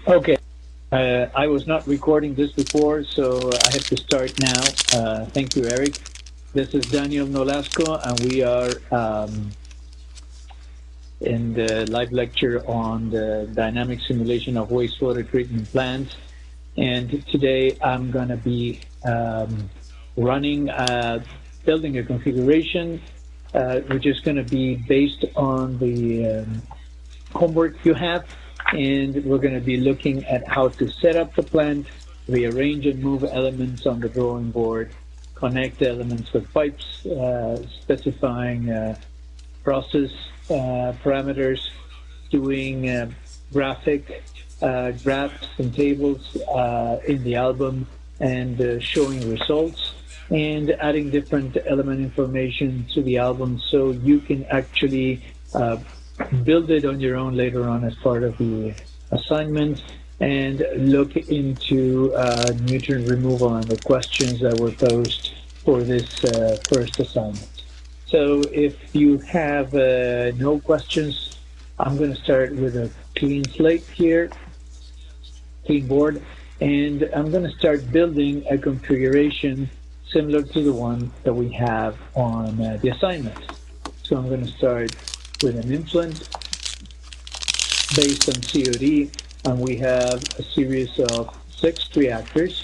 Okay. I was not recording this before, so I have to start now. Thank you, Eric. This is Daniel Nolasco, and we are in the live lecture on the dynamic simulation of wastewater treatment plants. And today I'm going to be running, building a configuration, which is going to be based on the homework you have, and we're going to be looking at how to set up the plant, rearrange and move elements on the drawing board, connect elements with pipes, specifying process parameters, doing graphic graphs and tables in the album, and showing results, and adding different element information to the album so you can actually build it on your own later on as part of the assignment, and look into nutrient removal and the questions that were posed for this first assignment. So if you have no questions, I'm going to start with a clean slate here, clean board, and I'm going to start building a configuration similar to the one that we have on the assignment. So I'm going to start with an influent based on COD, and we have a series of 6 reactors.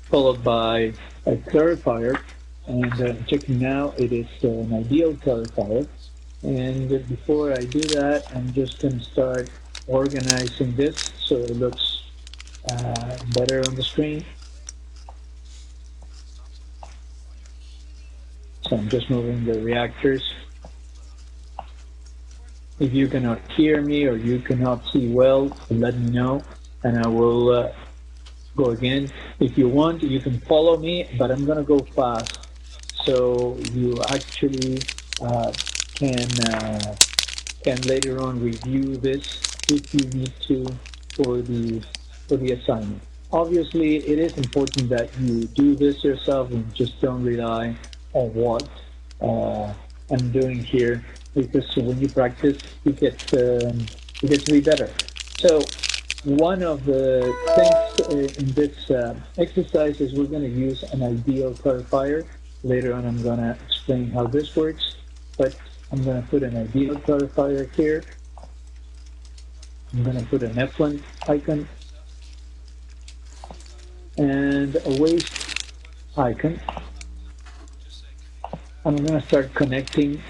Followed by a clarifier, and checking now it is an ideal clarifier. And before I do that, I'm just going to start organizing this so it looks better on the screen. So I'm just moving the reactors. If you cannot hear me or you cannot see well, let me know and I will go again. If you want, you can follow me, but I'm going to go fast so you actually can later on review this if you need to for the assignment. Obviously, it is important that you do this yourself and just don't rely on what I'm doing here, because when you practice, it gets to be better. So one of the things in this exercise is we're going to use an ideal clarifier. Later on, I'm going to explain how this works, but I'm going to put an ideal clarifier here. I'm going to put an effluent icon and a waste icon. I'm going to start connecting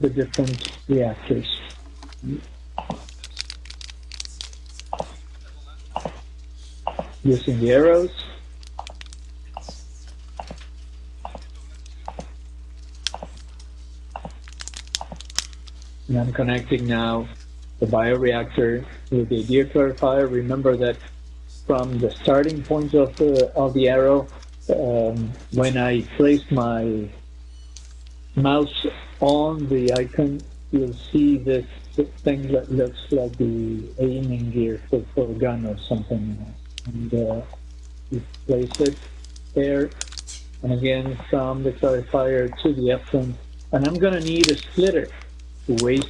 the different reactors. Using the arrows. And I'm connecting now the bioreactor with the ideal clarifier. Remember that from the starting point of the arrow, when I placed my mouse on the icon, you'll see this thing that looks like the aiming gear for a gun or something. And you place it there, and again from the clarifier to the effluent. And I'm going to need a splitter to waste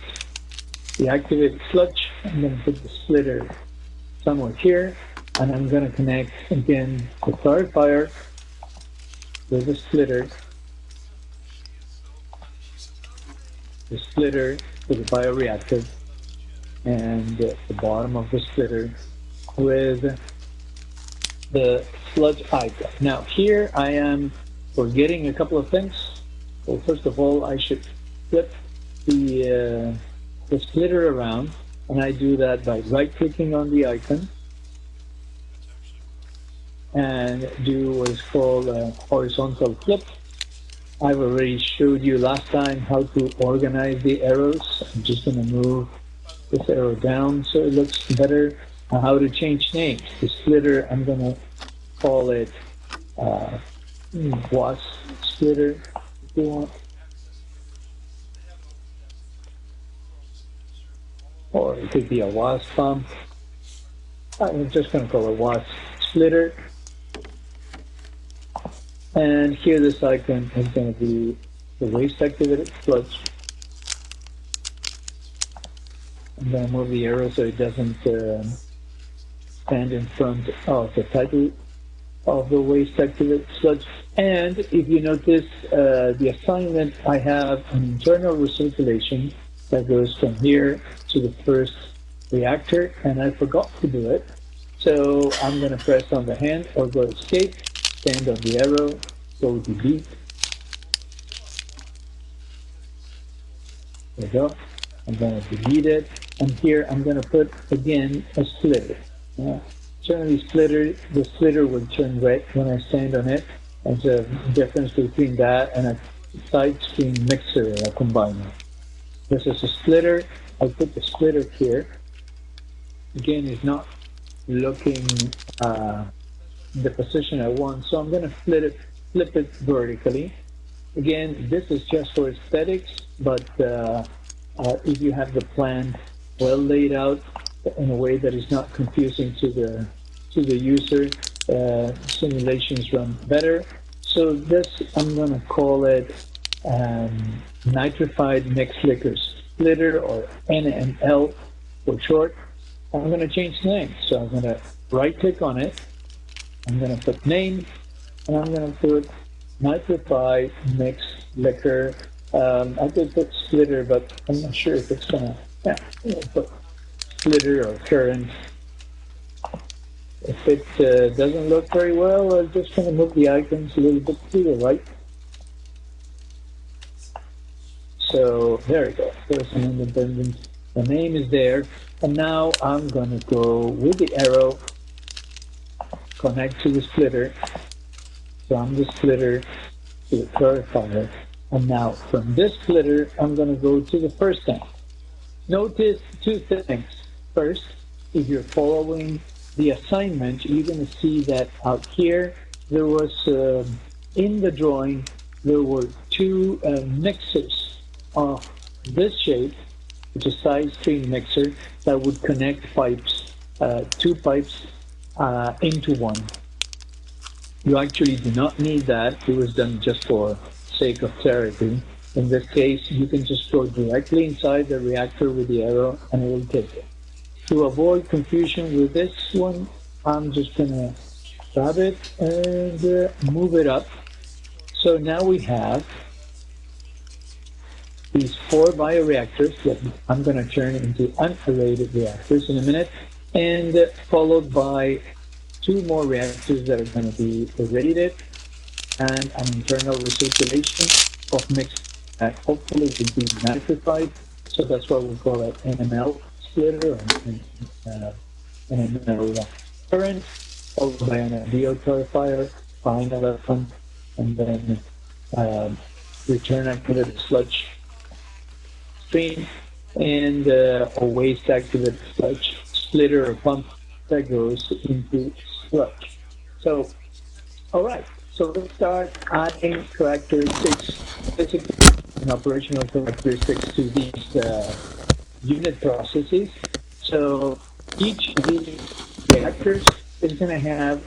the activated sludge. I'm going to put the splitter somewhere here, and I'm going to connect again the clarifier with the splitter to the bioreactor, and the bottom of the splitter with the sludge icon. Now here I am forgetting a couple of things. Well, first of all, I should flip the splitter around, and I do that by right-clicking on the icon and do what is called a horizontal flip. I've already showed you last time how to organize the arrows. I'm just going to move this arrow down so it looks better. How to change names. The splitter, I'm going to call it WAS splitter if you want. Or it could be a WAS pump. I'm just going to call it WAS splitter. And here this icon is going to be the waste activated sludge. I'm going to move the arrow so it doesn't stand in front of the title of the waste activated sludge. And if you notice the assignment, I have an internal recirculation that goes from here to the first reactor, and I forgot to do it. So I'm going to press on the hand or go escape, stand on the arrow, go delete. There we go. I'm going to delete it. And here I'm going to put again a splitter. Turn the splitter will turn red when I stand on it. There's a difference between that and a side stream mixer or a combiner. This is a splitter. I'll put the splitter here. Again, it's not looking the position I want, so I'm going to flip it vertically. Again, this is just for aesthetics, but if you have the plan well laid out in a way that is not confusing to the user, simulations run better. So this, I'm going to call it nitrified mixed liquor splitter, or NML for short. I'm going to change the name. So I'm going to right click on it. I'm going to put name, and I'm going to put nitrified mixed liquor. I could put splitter, but I'm not sure if it's going to put splitter or current. If it doesn't look very well, I'm just going to move the icons a little bit to the right. So there we go. There's an independent. The name is there. And now I'm going to go with the arrow, connect to the splitter, from the splitter to the clarifier. And now from this splitter, I'm going to go to the first tank. Notice two things. First, if you're following the assignment, you're going to see that out here, there was, in the drawing, there were two mixers of this shape, which is side stream mixer, that would connect pipes, two pipes into one. You actually do not need that. It was done just for sake of clarity. In this case, you can just go directly inside the reactor with the arrow and it will take it. To avoid confusion with this one, I'm just going to grab it and move it up. So now we have these 4 bioreactors that I'm going to turn into unaerated reactors in a minute, and followed by 2 more reactors that are going to be aerated, and an internal recirculation of mixed that hopefully will be nitrified. So that's why we call it NML splitter, and NML current, followed by an LDO clarifier, final electron, and then return activated sludge stream, and a waste activated sludge splitter or pump that goes into sludge. So, all right. So let's start adding characteristics, basically an operational characteristics to these unit processes. So each of these reactors is going to have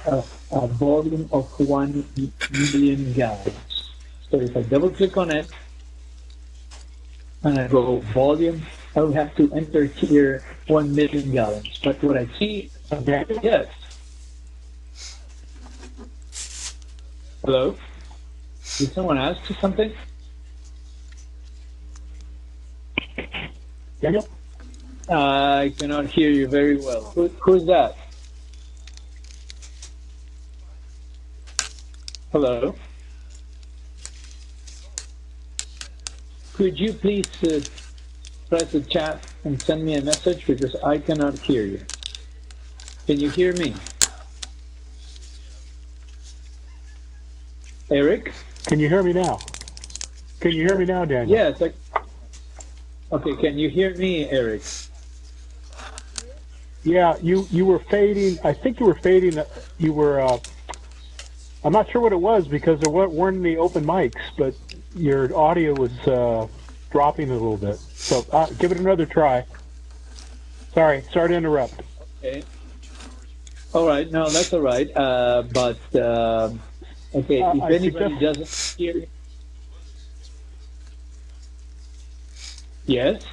a volume of 1 million gallons. So if I double click on it and I go volume, I will have to enter here 1 million gallons. But what I see, yes. Hello? Did someone ask you something? Daniel? I cannot hear you very well. Who's that? Hello? Could you please press the chat and send me a message, because I cannot hear you. Can you hear me? Eric? Can you hear me now? Can you hear me now, Daniel? Yes. Okay, can you hear me, Eric? Yeah, you were fading. I think you were fading. You were, I'm not sure what it was, because there weren't any open mics, but your audio was dropping a little bit. So give it another try. Sorry to interrupt. Okay. All right, no, that's all right. Okay, if anybody doesn't hear, Yes.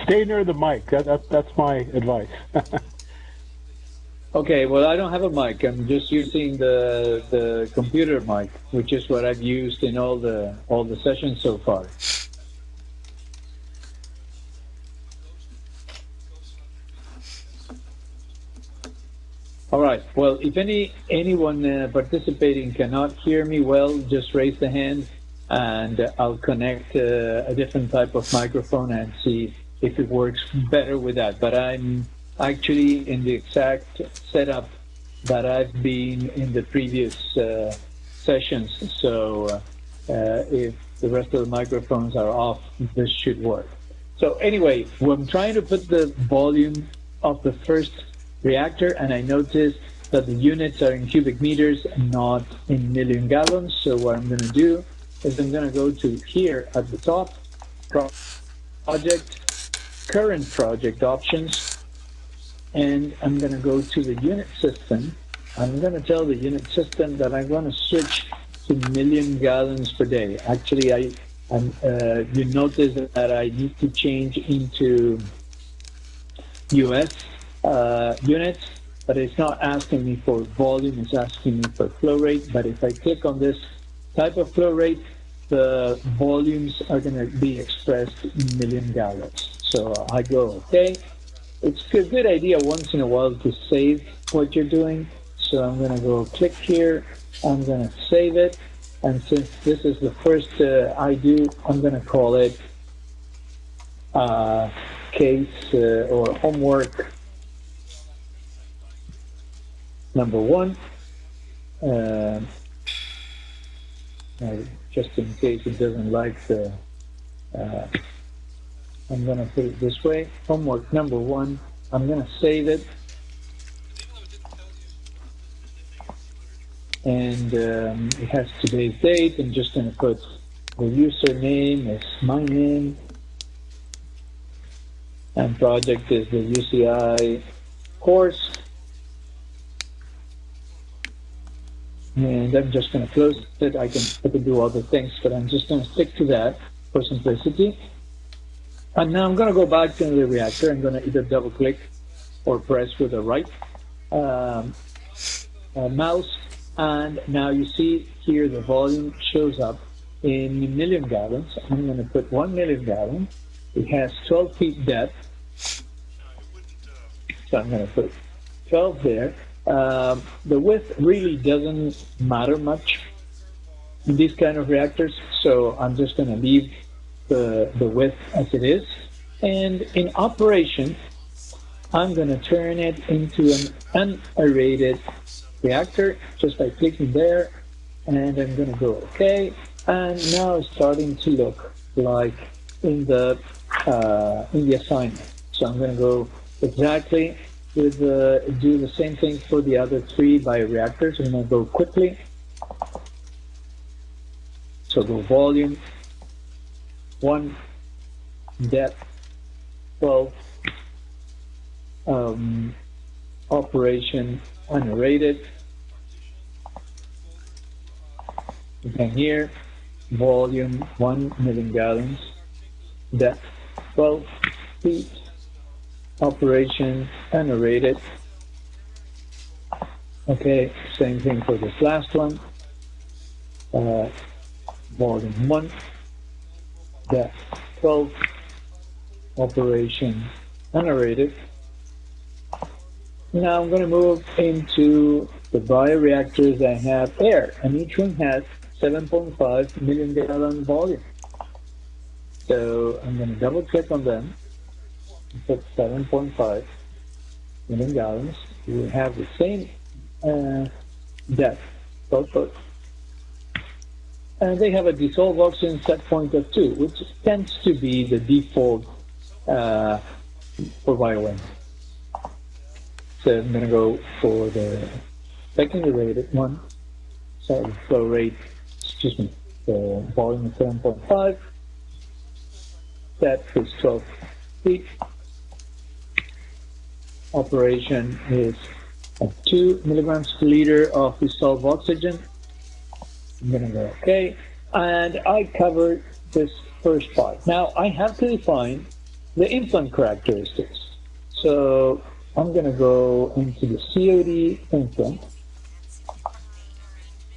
Stay near the mic. That's my advice. Okay. Well, I don't have a mic. I'm just using the computer mic, which is what I've used in all the sessions so far. All right. Well, if anyone participating cannot hear me well, just raise the hand, and I'll connect a different type of microphone and see if it works better with that. But I'm actually in the exact setup that I've been in the previous sessions. So if the rest of the microphones are off, this should work. So anyway, I'm trying to put the volume of the first reactor, and I noticed that the units are in cubic meters, not in million gallons. So what I'm going to do is I'm going to go to here at the top, project, current project options, and I'm going to go to the unit system. I'm going to tell the unit system that I'm going to switch to million gallons per day. Actually, you notice that I need to change into US units, but it's not asking me for volume, it's asking me for flow rate. But if I click on this type of flow rate, the volumes are going to be expressed in million gallons. So I go, okay. It's a good idea once in a while to save what you're doing. So I'm going to go click here, I'm going to save it. And since this is the first I do, I'm going to call it case or homework number 1, just in case it doesn't like the, I'm going to put it this way, homework number 1, I'm going to save it, and it has today's date. I'm just going to put the username is my name, and project is the UCI course. And I'm just going to close it. I can do other things, but I'm just going to stick to that for simplicity. And now I'm going to go back to the reactor. I'm going to either double click or press with the right mouse. And now you see here the volume shows up in million gallons. I'm going to put 1 million gallon. It has 12 feet depth. So I'm going to put 12 there. The width really doesn't matter much in these kind of reactors, so I'm just going to leave the width as it is. And in operation, I'm going to turn it into an unaerated reactor just by clicking there, and I'm going to go OK. And now it's starting to look like in the assignment. So I'm going to go exactly with do the same thing for the other 3 bioreactors. I'm going to go quickly. So go volume 1, depth 12, operation unaerated. And here, volume 1 million gallons, depth 12 feet. Operation unaerated. Okay, same thing for this last one. Volume 1, depth 12, operation unaerated. Now I'm going to move into the bioreactors that have air, and each one has 7.5 million gallon volume. So I'm going to double click on them. Put 7.5 million gallons. We have the same depth, 12 foot. And they have a dissolved oxygen set point of 2, which tends to be the default for biowind. So I'm going to go for the secondary rated one. So the flow rate, excuse me, the volume is 7.5. Depth is 12 feet. Operation is at 2 milligrams per liter of dissolved oxygen. I'm going to go OK. And I covered this first part. Now I have to define the implant characteristics. So I'm going to go into the COD implant,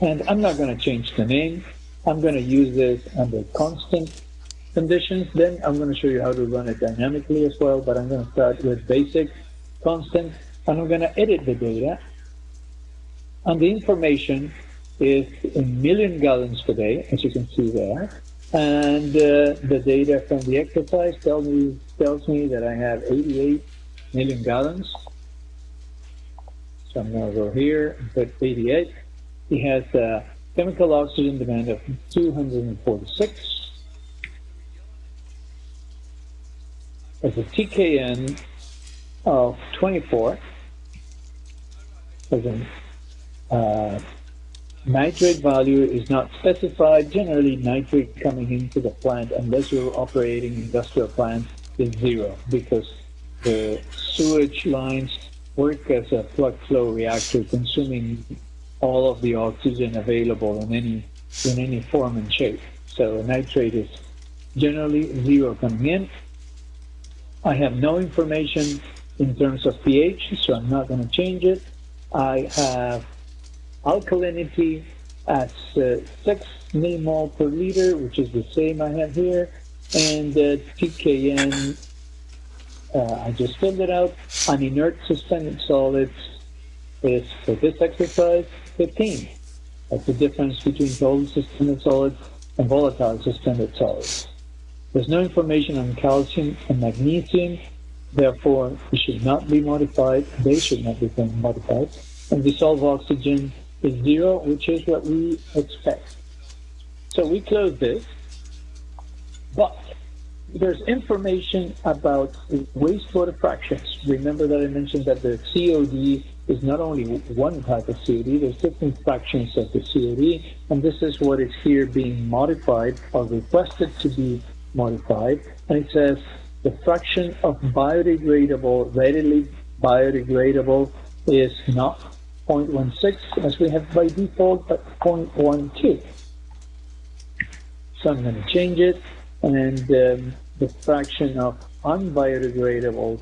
and I'm not going to change the name. I'm going to use this under constant conditions. Then I'm going to show you how to run it dynamically as well, but I'm going to start with basic constant, and I'm going to edit the data. And the information is in million gallons per day, as you can see there. And the data from the exercise tells me that I have 88 million gallons. So I'm going to go here and put 88. He has a chemical oxygen demand of 246. As a TKN of 24. As a nitrate value is not specified. Generally, nitrate coming into the plant, unless you're operating industrial plants, is 0, because the sewage lines work as a plug flow reactor, consuming all of the oxygen available in any form and shape. So nitrate is generally 0 coming in. I have no information in terms of pH, so I'm not going to change it. I have alkalinity as 6 millimole per liter, which is the same I have here, and TKN, I just filled it out. On inert suspended solids is, for this exercise, 15. That's the difference between total suspended solids and volatile suspended solids. There's no information on calcium and magnesium, therefore it should not be modified. They should not be modified. And dissolved oxygen is 0, which is what we expect. So we close this, but there's information about wastewater fractions. Remember that I mentioned that the COD is not only one type of COD, there's different fractions of the COD, and this is what is here being modified or requested to be modified. And it says the fraction of biodegradable, readily biodegradable, is not 0.16 as we have by default, but 0.12. So I'm going to change it, and the fraction of unbiodegradable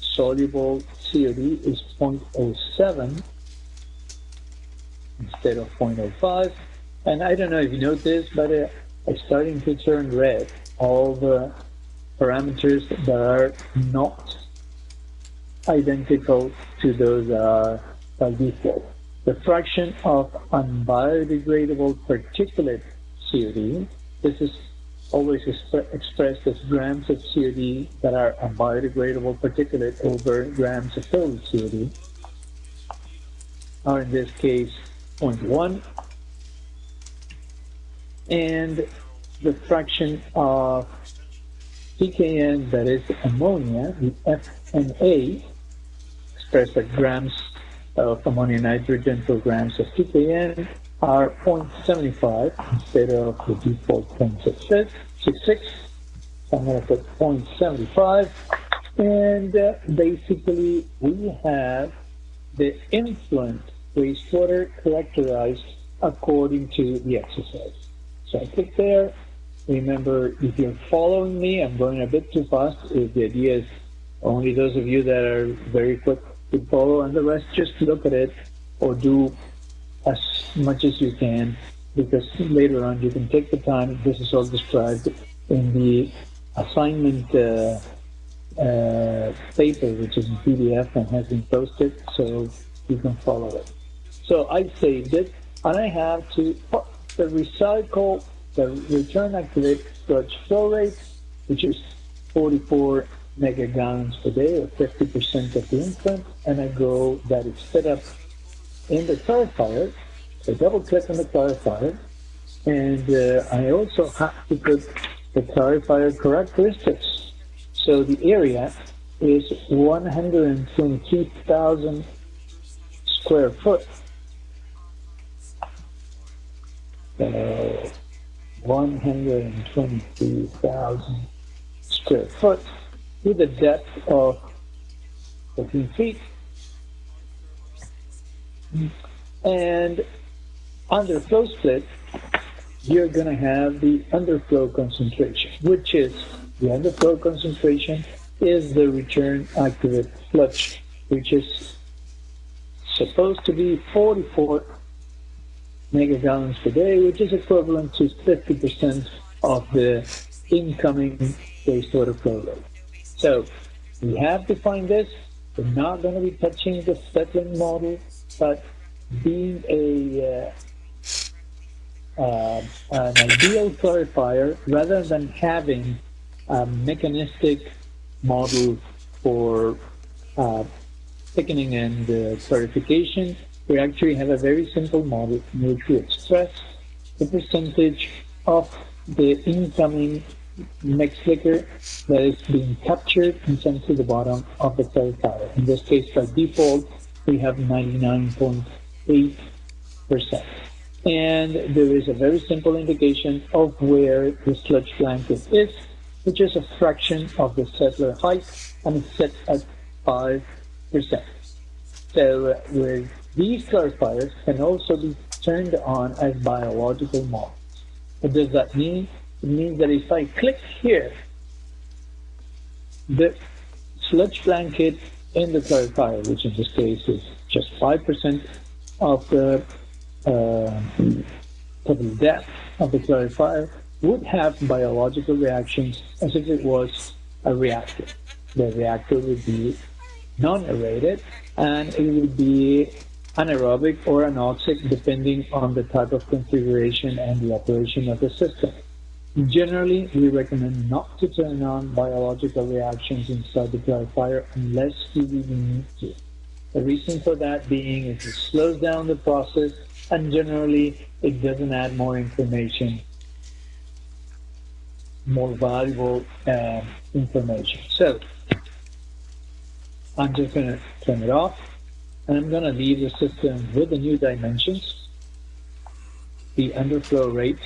soluble COD is 0.07 instead of 0.05. And I don't know if you noticed, but it's starting to turn red. All the parameters that are not identical to those that are by default. The fraction of unbiodegradable particulate COD, this is always expressed as grams of COD that are unbiodegradable particulate over grams of total COD, are in this case 0.1. And the fraction of TKN, that is ammonia, the FNA, expressed as grams of ammonia nitrogen per grams of TKN, are 0.75 instead of the default 0.66. So I'm going to put 0.75, and basically we have the influent wastewater characterized according to the exercise. So I click there. Remember, if you're following me, I'm going a bit too fast. The idea is only those of you that are very quick to follow, and the rest just look at it or do as much as you can, because later on you can take the time. This is all described in the assignment paper, which is in PDF and has been posted, so you can follow it. So I saved it, and I have to put the return activated sludge flow rate, which is 44 megagallons per day, or 50% of the infant, and I go that is set up in the clarifier. So double click on the clarifier, and I also have to put the clarifier characteristics. So the area is 123,000 square foot. 123,000 square foot with a depth of 14 feet. And under flow split, you're going to have the underflow concentration, which is the underflow concentration is the return activate sludge, which is supposed to be 44 megagallons per day, which is equivalent to 50% of the incoming wastewater flow rate. So we have defined this. We're not going to be touching the settling model, but being an ideal clarifier, rather than having a mechanistic model for thickening and clarification, we actually have a very simple model in which we express the percentage of the incoming mixed liquor that is being captured and sent to the bottom of the clarifier. In this case, by default, we have 99.8%. And there is a very simple indication of where the sludge blanket is, which is a fraction of the settler height, and it's set at 5%. So with these clarifiers can also be turned on as biological models. What does that mean? It means that if I click here, the sludge blanket in the clarifier, which in this case is just 5% of the total depth of the clarifier, would have biological reactions as if it was a reactor. The reactor would be non-aerated, and it would be anaerobic or anoxic depending on the type of configuration and the operation of the system. Generally, we recommend not to turn on biological reactions inside the clarifier unless you really need to. The reason for that being is it slows down the process, and generally it doesn't add more information, more valuable information. So I'm just going to turn it off, and I'm going to leave the system with the new dimensions, the underflow rate,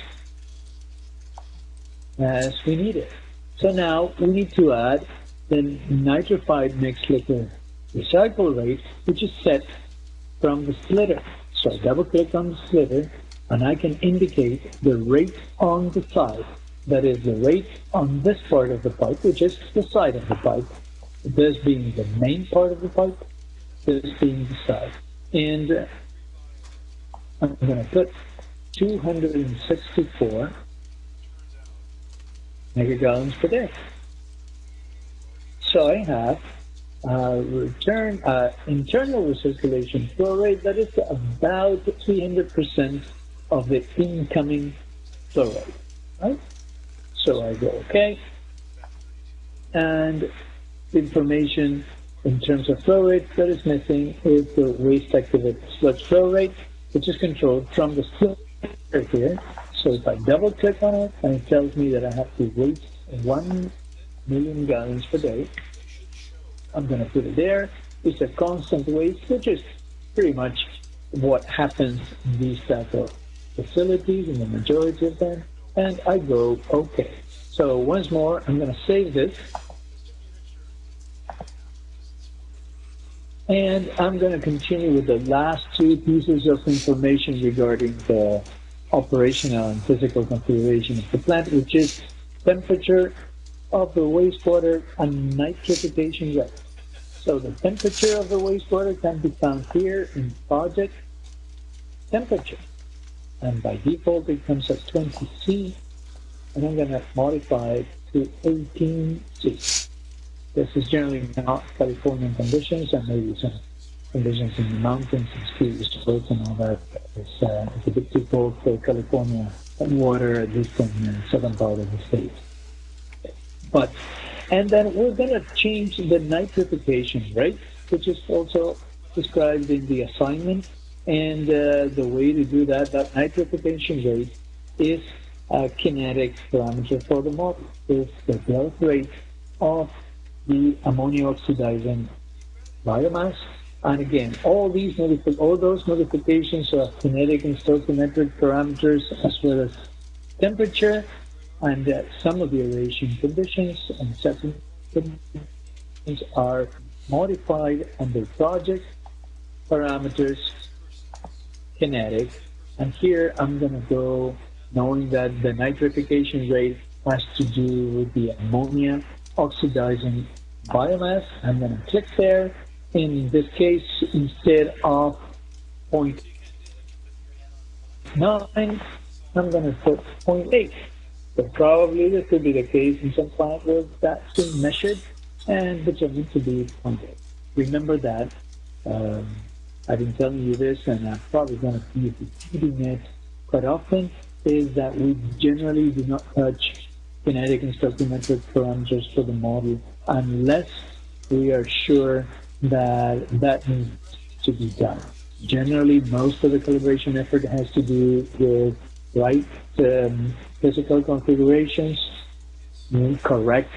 as we need it. So now we need to add the nitrified mixed liquor recycle rate, which is set from the slitter. So I double click on the slitter, and I can indicate the rate on the side. That is the rate on this part of the pipe, which is the side of the pipe. This being the main part of the pipe, this being the side. And I'm going to put 264 megagallons per day. So I have internal recirculation flow rate that is about 300% of the incoming flow rate, right? So I go OK, and the information in terms of flow rate that is missing is the waste activated sludge flow rate, which is controlled from the slitter here. So if I double click on it, and it tells me that I have to waste 1 million gallons per day, I'm going to put it there. It's a constant waste, which is pretty much what happens in these type of facilities, in the majority of them, and I go OK. So once more, I'm going to save this, and I'm going to continue with the last two pieces of information regarding the operational and physical configuration of the plant, which is temperature of the wastewater and nitrification rate. So the temperature of the wastewater can be found here in project temperature, and by default it comes at 20 C, and I'm going to modify it to 18 C. This is generally not Californian conditions, and maybe some conditions in the mountains and ski resorts and all that. It's a bit too cold for California water, at least in the southern part of the state. And then we're going to change the nitrification rate, which is also described in the assignment. And the way to do that nitrification rate is a kinetic parameter for the model. It's the growth rate of the ammonia oxidizing biomass. And again, all those modifications are kinetic and stoichiometric parameters, as well as temperature, and some of the aeration conditions and settling conditions are modified under project parameters, kinetic. And here I'm going to go knowing that the nitrification rate has to do with the ammonia oxidizing biomass. I'm going to click there. In this case, instead of 0.9, I'm going to put 0.8. But probably this could be the case in some plant where that's being measured, and which needs to be 0.8. Remember that. I've been telling you this, and I'm probably going to be repeating it quite often, is that we generally do not touch kinetic and stoichiometric parameters for the model unless we are sure that that needs to be done. Generally, most of the calibration effort has to do with right physical configurations, correct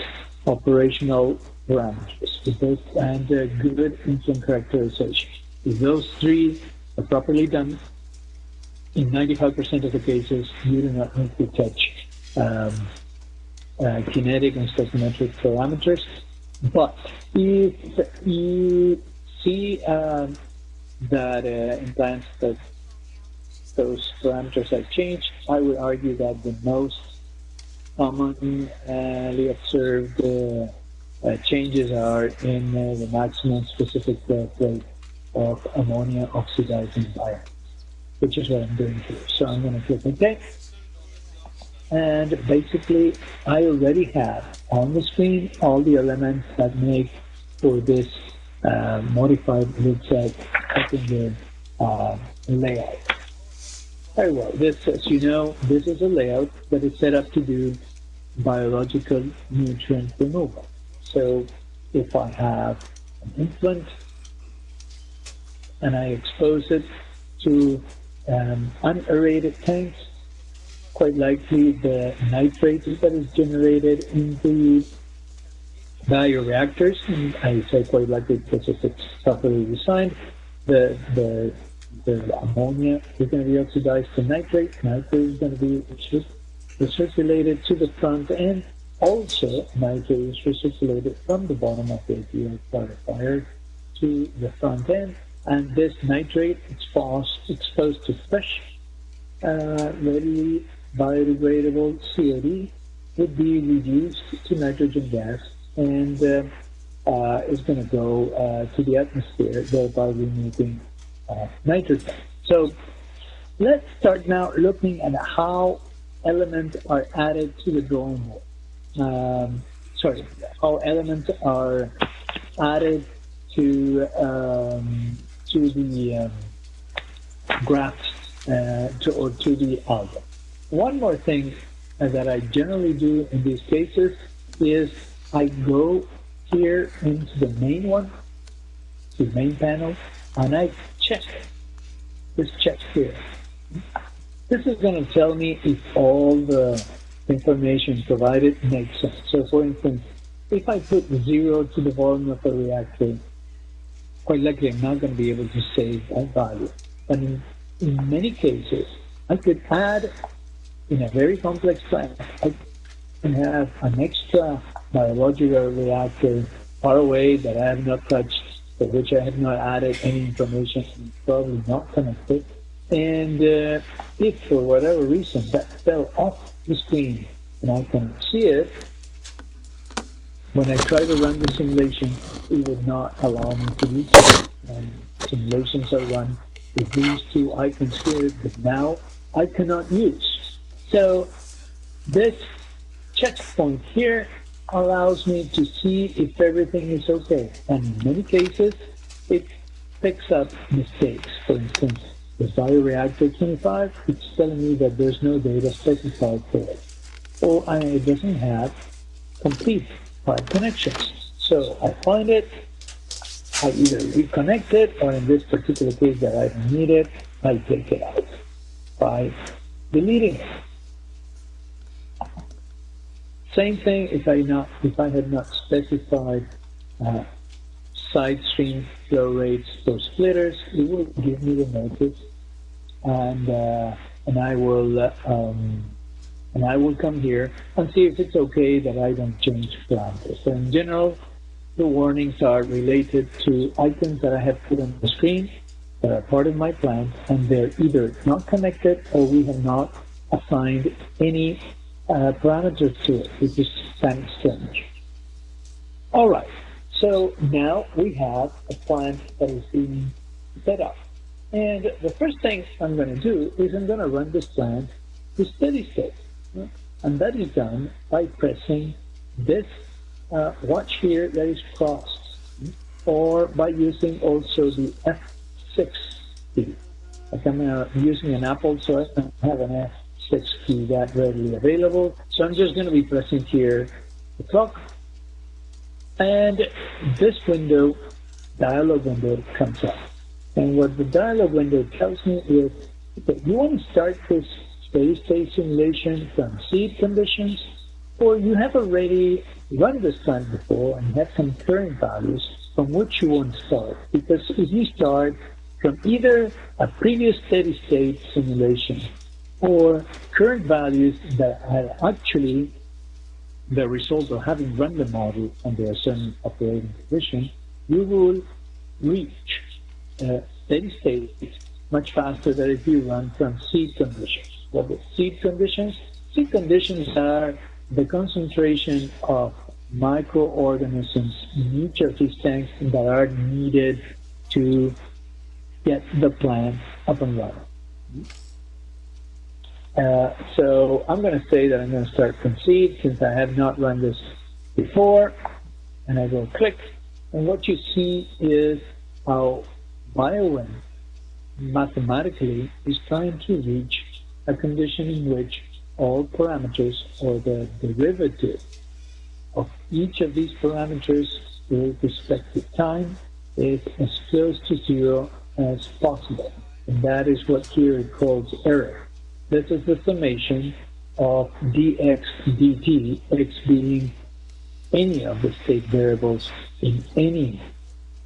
operational parameters, and good influence characterization. If those three are properly done, in 95% of the cases, you do not need to touch kinetic and stoichiometric parameters. But if you see that in plants that those parameters have changed, I would argue that the most commonly observed changes are in the maximum specific rate of ammonia oxidizing biomass, which is what I'm doing here. So I'm going to click OK. And basically, I already have on the screen all the elements that make for this modified wood-set secondary layout. Very well. This, as you know, this is a layout that is set up to do biological nutrient removal. So if I have an influent and I expose it to unaerated tanks, quite likely the nitrate that is generated in the bioreactors, and I say quite likely because if it's properly designed, the ammonia is going to be oxidized to nitrate. Nitrate is going to be recirculated to the front end. Also, nitrate is recirculated from the bottom of the API clarifier to the front end, and this nitrate exposed to fresh, readily biodegradable COD would be reduced to nitrogen gas and is going to go to the atmosphere, thereby removing nitrogen. So let's start now looking at how elements are added to the drawing board. How elements are added to the graphs or to the alga. One more thing that I generally do in these cases is I go here into the main one, the main panel, and I check this check here. This is going to tell me if all the information provided makes sense. So for instance, if I put 0 to the volume of a reactor, quite likely I'm not going to be able to save that value. But in many cases, I could add in a very complex plant, I can have an extra biological reactor far away that I have not touched, for which I have not added any information, and probably not connected. And if for whatever reason that fell off the screen and I can see it, when I try to run the simulation, it would not allow me to do so. And simulations are run with these two icons here that now I cannot use. So this checkpoint here allows me to see if everything is okay. And in many cases, it picks up mistakes. For instance, the bioreactor 25, it's telling me that there's no data specified for it. Or it doesn't have complete pipe connections. So I find it, I either reconnect it, or in this particular case that I don't need it, I take it out by deleting it. Same thing if I had not specified side stream flow rates for splitters, it will give me the notice, and I will come here and see if it's okay that I don't change parameters. So in general, the warnings are related to items that I have put on the screen that are part of my plan, and they're either not connected or we have not assigned any parameters to it. It just stands strange. All right, so now we have a plant that is being set up. And the first thing I'm going to do is I'm going to run this plant to steady state. And that is done by pressing this watch here that is crossed, or by using also the F6 key. Like I'm using an Apple, so I don't have an F6 key that readily available. So I'm just going to be pressing here the clock. And this window, dialog window, comes up. And what the dialog window tells me is that you want to start this steady state simulation from seed conditions, or you have already run this plant before and have some current values from which you want to start. Because if you start from either a previous steady state simulation or current values that are actually the result of having run the model under a certain operating condition, you will reach steady state much faster than if you run from seed conditions. What are seed conditions? Seed conditions are the concentration of microorganisms in each of these tanks that are needed to get the plant up and running. So I'm going to say that I'm going to start from seed since I have not run this before, and I go click, and what you see is how BioWin mathematically is trying to reach a condition in which all parameters, or the derivative of each of these parameters with respect to time, is as close to zero as possible. And that is what here it calls error. This is the summation of dx dt, x being any of the state variables in any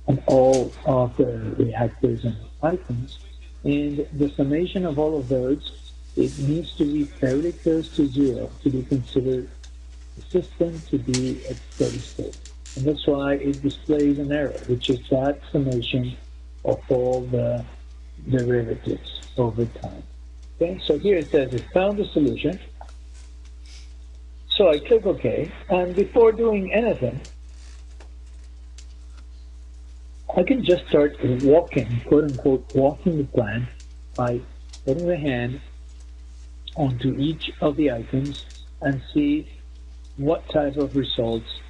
and all of the reactors and items. And the summation of all of those, it needs to be fairly close to zero to be considered the system to be at steady state. And that's why it displays an error, which is that summation of all the derivatives over time. Okay, so here it says it found the solution. So I click OK, and before doing anything, I can just start walking, quote unquote, walking the plant by putting the hand onto each of the items and see what type of results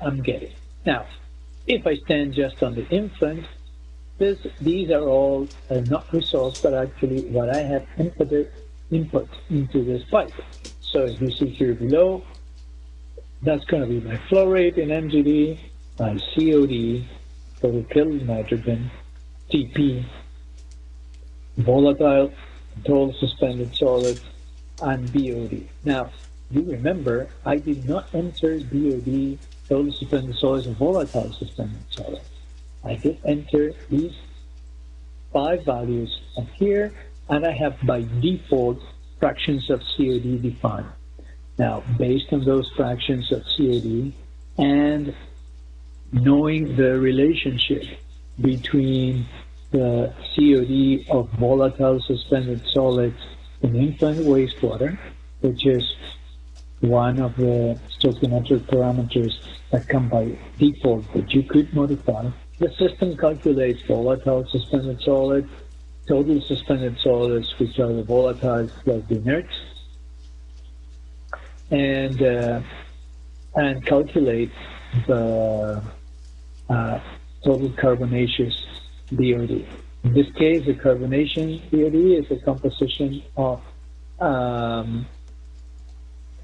I'm getting. Now, if I stand just on the infant, these are all not results, but actually what I have input into this pipe. So if you see here below, that's going to be my flow rate in MGD, my COD, total killed nitrogen, TP, volatile, total suspended solid, and BOD. Now, you remember, I did not enter BOD, total suspended solids, and volatile suspended solids. I did enter these 5 values up here, and I have by default fractions of COD defined. Now, based on those fractions of COD and knowing the relationship between the COD of volatile suspended solids in infant wastewater, which is one of the stoichiometric parameters that come by default that you could modify, the system calculates volatile suspended solids, total suspended solids, which are the volatiles plus the inerts, and calculate the total carbonaceous BOD. In this case, the carbonation BOD is a composition of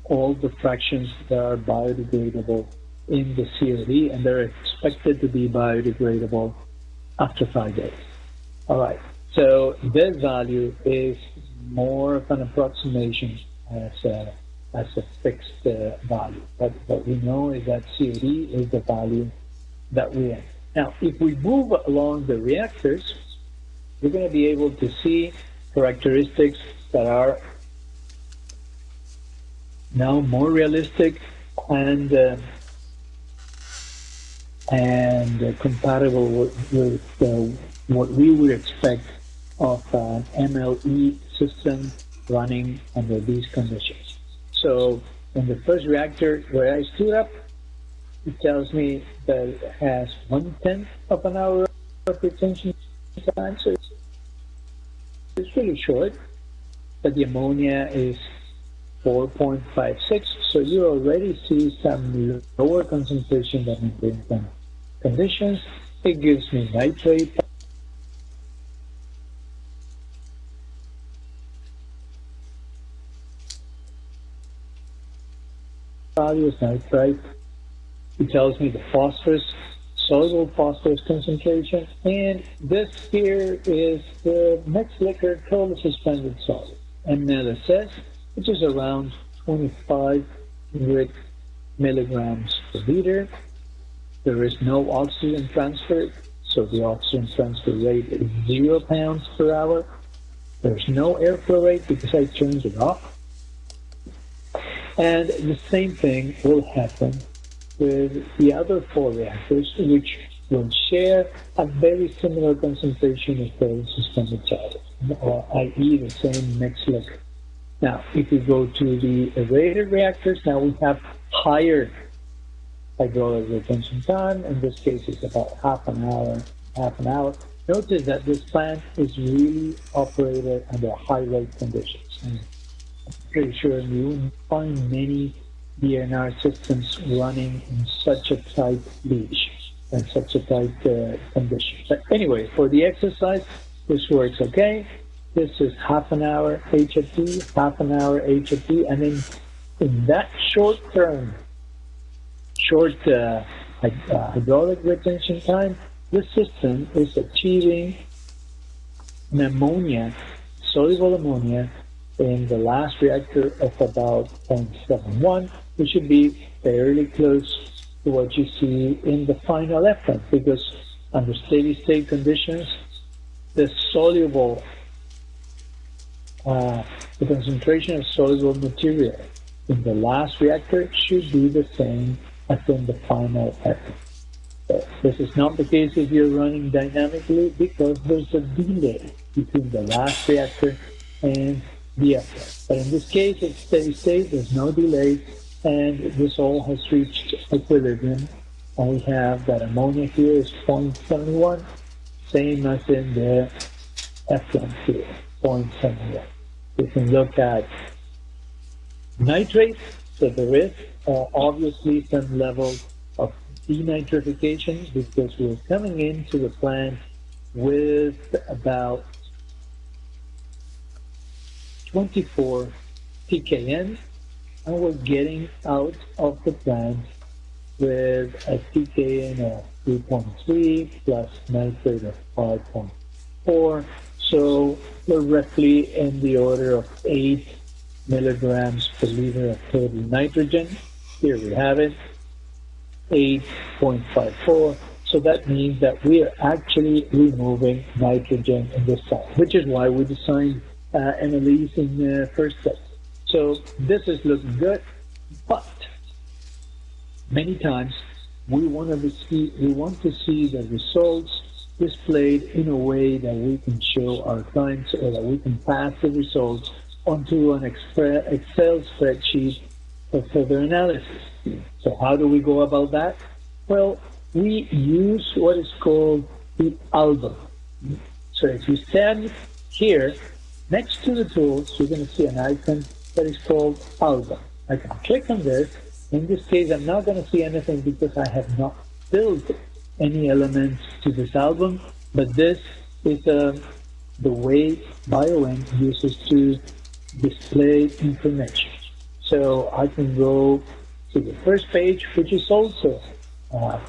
all the fractions that are biodegradable in the COD, and they're expected to be biodegradable after 5 days. All right, so this value is more of an approximation as a fixed value. But what we know is that COD is the value that we have. Now, if we move along the reactors, we're going to be able to see characteristics that are now more realistic and compatible with what we would expect of an MLE system running under these conditions. So in the first reactor where I stood up, it tells me that it has 1/10 of an hour of retention time, so it's really short. But the ammonia is 4.56, so you already see some lower concentration than in the conditions. It gives me nitrate values, nitrite. It tells me the phosphorus, soluble phosphorus concentration, and this here is the mixed liquor total suspended solid, MLSS, which is around 2,500 milligrams per liter. There is no oxygen transfer, so the oxygen transfer rate is 0 pounds per hour. There's no airflow rate because I turned it off. And the same thing will happen with the other 4 reactors, which will share a very similar concentration of total suspended solid, or i.e. the same mixed liquor. Now, if we go to the aerated reactors, now we have higher hydraulic retention time. In this case, it's about half an hour. Notice that this plant is really operated under high rate conditions. And I'm pretty sure you wouldn't find many DNR systems running in such a tight leash and such a tight condition. But anyway, for the exercise, this works okay. This is half an hour HFT, half an hour HFT, and then in that short hydraulic retention time, the system is achieving an ammonia, soluble ammonia, in the last reactor of about 0.71, which should be fairly close to what you see in the final effluent, because under steady state conditions, the soluble, the concentration of soluble material in the last reactor should be the same as in the final effluent. So this is not the case if you're running dynamically, because there's a delay between the last reactor and the effluent. But in this case, it's steady state, there's no delay, and this all has reached equilibrium. And we have that ammonia here is 0.71, same as in the effluent here, 0.71. We can look at nitrates, so there is obviously some level of denitrification, because we're coming into the plant with about 24 pKn, and we're getting out of the plant with a pKn of 3.3 plus nitrate of 5.4. So we're roughly in the order of 8 milligrams per liter of total nitrogen. Here we have it, 8.54. So that means that we are actually removing nitrogen in this site, which is why we designed MLEs in the first place. So this is looking good, but many times we want to see the results displayed in a way that we can show our clients, or that we can pass the results onto an Excel spreadsheet for further analysis. So how do we go about that? Well, we use what is called the album. So if you stand here next to the tools, you're going to see an icon that is called album. I can click on this. In this case, I'm not going to see anything because I have not built any elements to this album, but this is the way BioInc uses to display information. So I can go to the first page, which is also a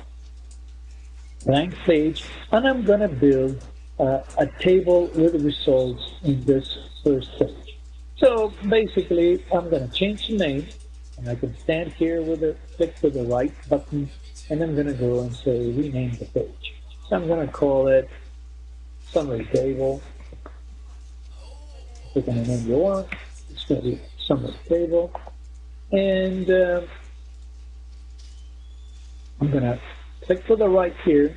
blank page, and I'm going to build a table with results in this first page. So basically, I'm going to change the name, and I can stand here with a click with the right button, and I'm going to go and say rename the page. So I'm going to call it summary table. Click on the name you want. It's going to be summary table, and I'm going to click to the right here,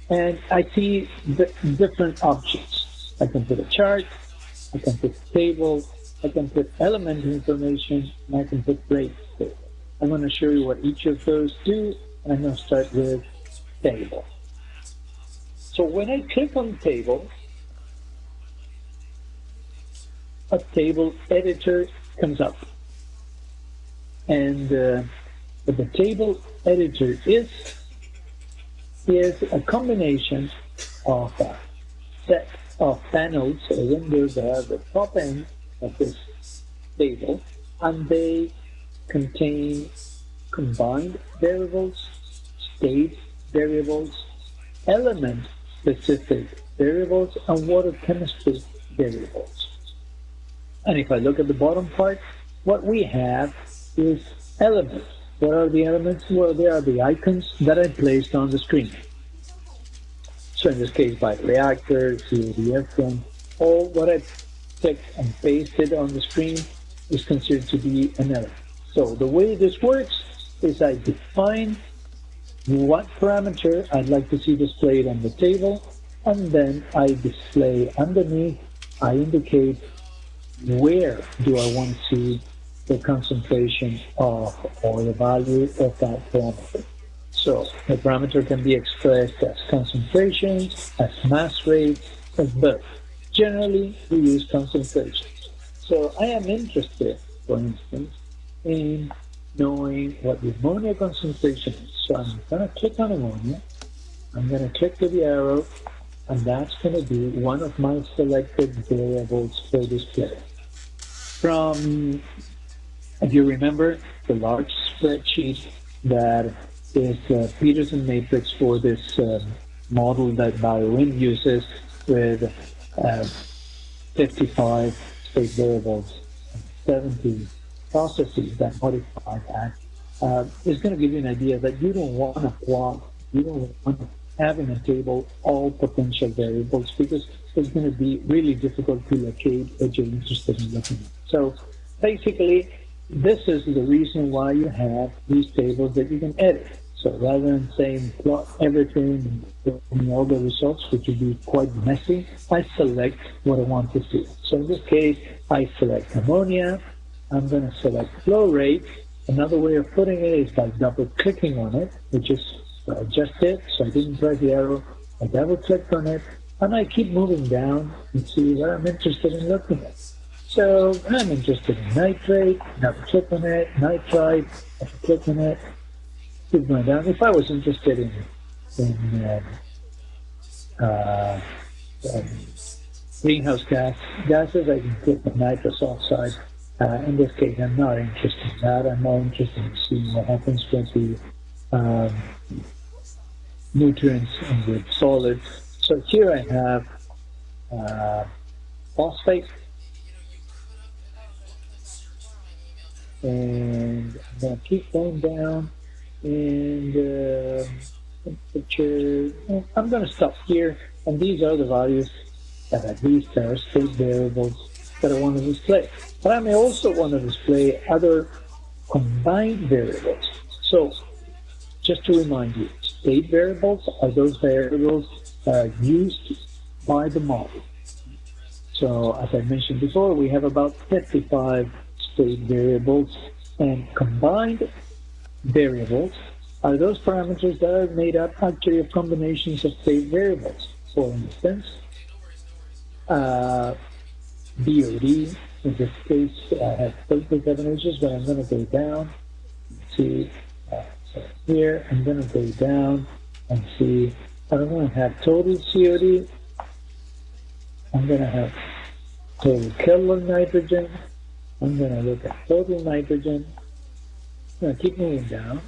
and I see the different options. I can put a chart, I can put a table, I can put element information, and I can put rates there. I'm going to show you what each of those do. I'm going to start with table. So when I click on table, a table editor comes up. And what the table editor is a combination of a set of panels or windows that are at the top end of this table, and they contain combined variables, state variables, element-specific variables, and water chemistry variables. And if I look at the bottom part, what we have is elements. What are the elements? Well, they are the icons that I placed on the screen. So in this case, by reactor, CODF, all what I clicked and pasted on the screen is considered to be an element. So the way this works is I define what parameter I'd like to see displayed on the table, and then I display underneath, I indicate where do I want to see the concentration of or the value of that parameter. So the parameter can be expressed as concentrations, as mass rates, as both. Generally, we use concentrations. So I am interested, for instance, in knowing what the ammonia concentration is. So I'm going to click on ammonia. I'm going to click to the arrow, and that's going to be one of my selected variables for display. From, if you remember, the large spreadsheet that is Peterson matrix for this model that BioWind uses with 55 state variables, 70 processes that modify that, is going to give you an idea that you don't want to plot, you don't want to have in a table all potential variables, because it's going to be really difficult to locate what you're interested in looking at. So basically, this is the reason why you have these tables that you can edit. So rather than saying plot everything and all the results, which would be quite messy, I select what I want to see. So in this case, I select ammonia. I'm going to select flow rate. Another way of putting it is by double-clicking on it, which is what I just did. So I didn't press the arrow. I double-clicked on it, and I keep moving down and see what I'm interested in looking at. So I'm interested in nitrate. Double-click on it. Nitrite. Double-click on it. Keep going down. If I was interested in greenhouse gases, I can click on nitrous oxide. In this case, I'm not interested in that. I'm more interested in seeing what happens with the nutrients and with solids. So here I have phosphate, and I'm going to keep going down. And temperature, I'm going to stop here, and these are the values that at least are state variables that I want to display. But I may also want to display other combined variables. So just to remind you, state variables are those variables that are used by the model. So as I mentioned before, we have about 55 state variables, and combined variables are those parameters that are made up actually of combinations of state variables. For instance, BOD, in this case, I have 37 inches, but I'm going to go down, see, so here, I'm going to go down and see, I don't want to have total COD, I'm going to have total kilogram nitrogen, I'm going to look at total nitrogen, I'm going to keep moving down.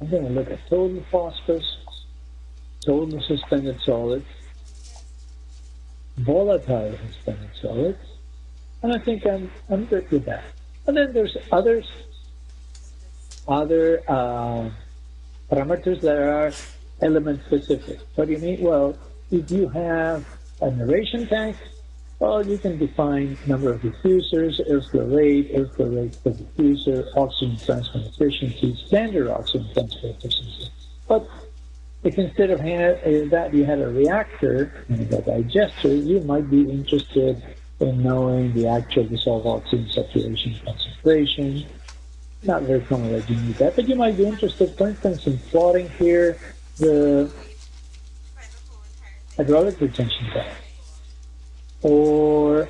I'm going to look at total phosphorus, total suspended solids, volatile suspended solids, and I think I'm good with that. And then there's other parameters that are element specific. What do you mean? Well, if you have an aeration tank, well, you can define number of diffusers, airflow rate per diffuser, oxygen transfer efficiency, standard oxygen transfer efficiency. But if instead of that you had a reactor and a digester, you might be interested in knowing the actual dissolved oxygen saturation concentration. Not very common that you need that, but you might be interested, for instance, in plotting here the hydraulic retention time or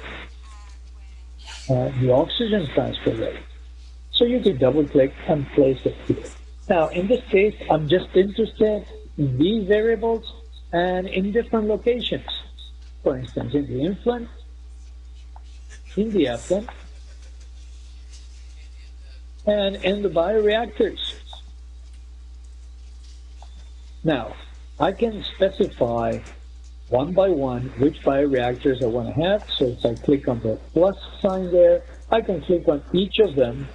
the oxygen transfer rate. So you can double click and place it here. Now, in this case, I'm just interested in these variables and in different locations. For instance, in the influent, in the effluent, and in the bioreactors. Now, I can specify one by one which bioreactors I want to have. So if I click on the plus sign there, I can click on each of them,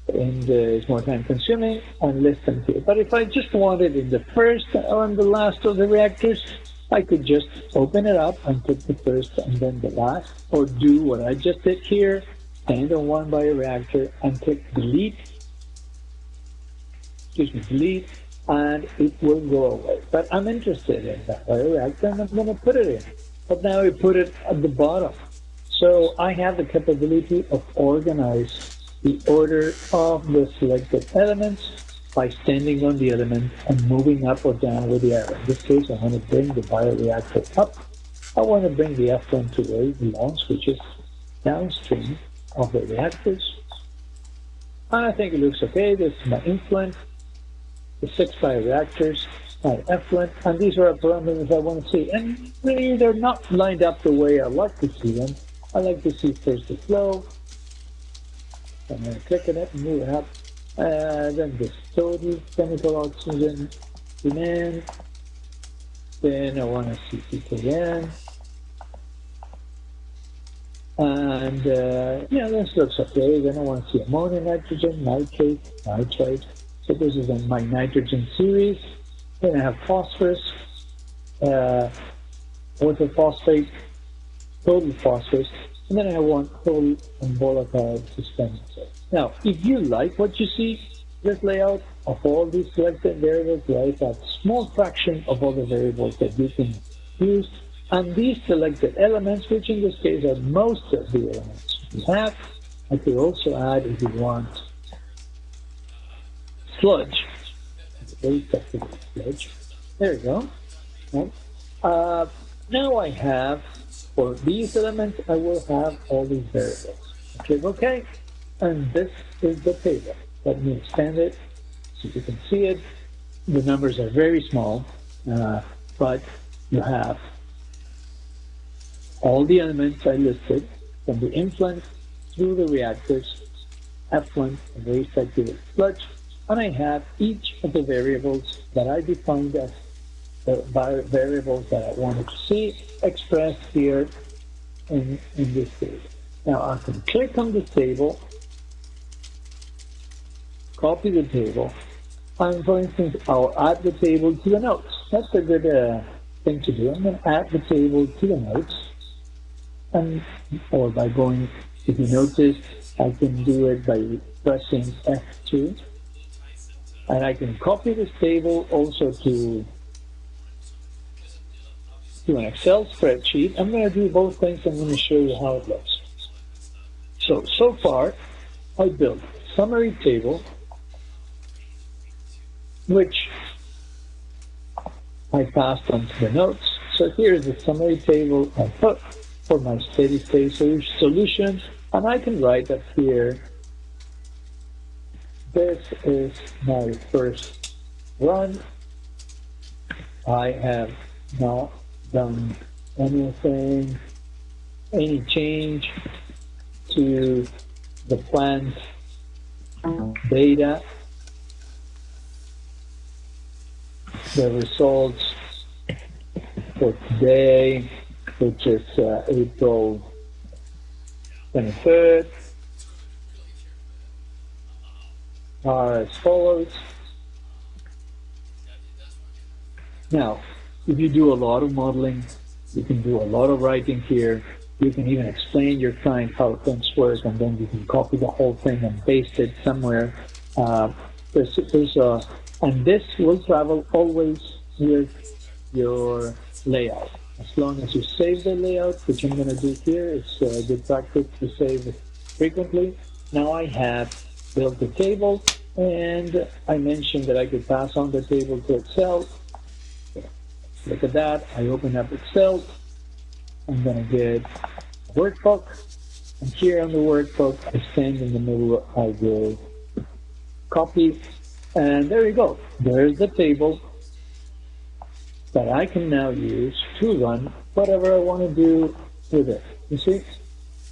it's more time consuming, and list them here. But if I just wanted in the first or in the last of the reactors, I could just open it up and click the first and then the last, or do what I just did here, stand on one bioreactor and click delete, and it will go away. But I'm interested in that bioreactor and I'm going to put it in. But now I put it at the bottom. So I have the capability of organize the order of the selected elements by standing on the element and moving up or down with the arrow. In this case, I want to bring the bioreactor up. I want to bring the effluent to where it belongs, which is downstream of the reactors. And I think it looks okay. This is my influent, the 6 bioreactors, my effluent, and these are parameters I want to see. And really, they're not lined up the way I like to see them. I like to see first the flow. I'm going to click on it and move it up. Then this total chemical oxygen demand. Then I want to see pKn. And this looks okay. Then I want to see ammonia, nitrogen, nitrate, nitrite. So this is in my nitrogen series. Then I have phosphorus, orthophosphate, total phosphorus, and then I want total and volatile suspended. Now, if you like what you see, this layout of all these selected variables, right, a small fraction of all the variables that you can use, and these selected elements, which in this case are most of the elements you have. I could also add, if you want, sludge. Very technical sludge. There you go. Right. Now I have, for these elements, I will have all these variables. Click OK, and this is the table. Let me expand it so you can see it. The numbers are very small, but you have all the elements I listed, from the influent through the reactors, effluent, and waste activity sludge, and I have each of the variables that I defined as the variables that I wanted to see expressed here in this table. Now I can click on the table, copy the table, and for instance, I'll add the table to the notes. That's a good thing to do. I'm going to add the table to the notes, or by going, if you notice, I can do it by pressing F2, and I can copy this table also to an Excel spreadsheet. I'm going to do both things. I'm going to show you how it looks. So far, I built a summary table, which I passed on to the notes. So here's the summary table I put for my steady state solution, and I can write up here, this is my first run. I have not done anything, any change to the plant data. The results for today, which is April 23rd, are as follows. Now, if you do a lot of modeling, you can do a lot of writing here. You can even explain your client how things work, and then you can copy the whole thing and paste it somewhere. And this will travel always with your layout. As long as you save the layout, which I'm going to do here, it's good practice to save frequently. Now I have built the table, and I mentioned that I could pass on the table to Excel. Look at that. I open up Excel. I'm going to get a workbook. And here on the workbook, I stand in the middle. I go copy. And there you go. There's the table that I can now use to run whatever I want to do with it. You see?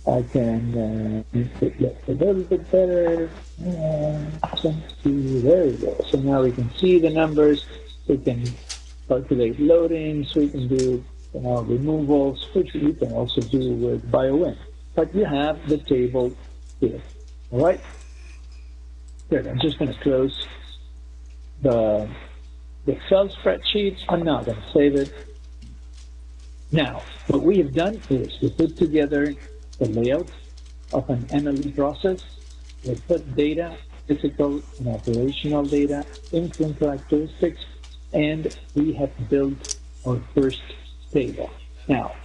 I can make it look a little bit better. There you go. So now we can see the numbers. We can calculate loadings. We can do removals, which you can also do with BioWin. But you have the table here. All right? Good. I'm just going to close the Excel spreadsheet. I'm not going to save it. Now, what we have done is we put together the layout of an MLE process. We put data, physical and operational data, influence characteristics, and we have built our first table. Now,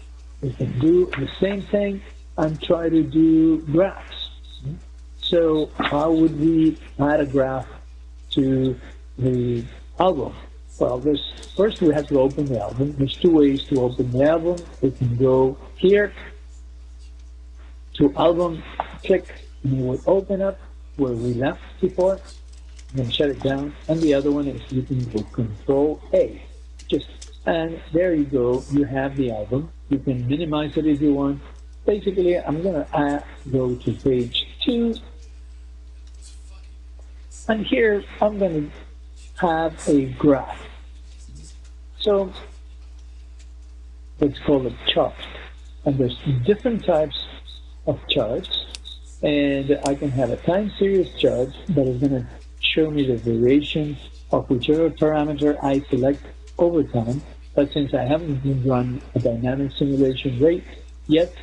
we can do the same thing and try to do graphs. So how would we add a graph to the album? Well, first we have to open the album. There's two ways to open the album. We can go here to album, click, and it will open up where we left before. I'm going to shut it down. And the other one is you can go Control A. And there you go. You have the album. You can minimize it if you want. Basically, I'm going to go to page 2. And here I'm going to have a graph. So let's call it chart. And there's different types of charts. And I can have a time series chart that is going to show me the variation of whichever parameter I select over time. But since I haven't run a dynamic simulation rate yet,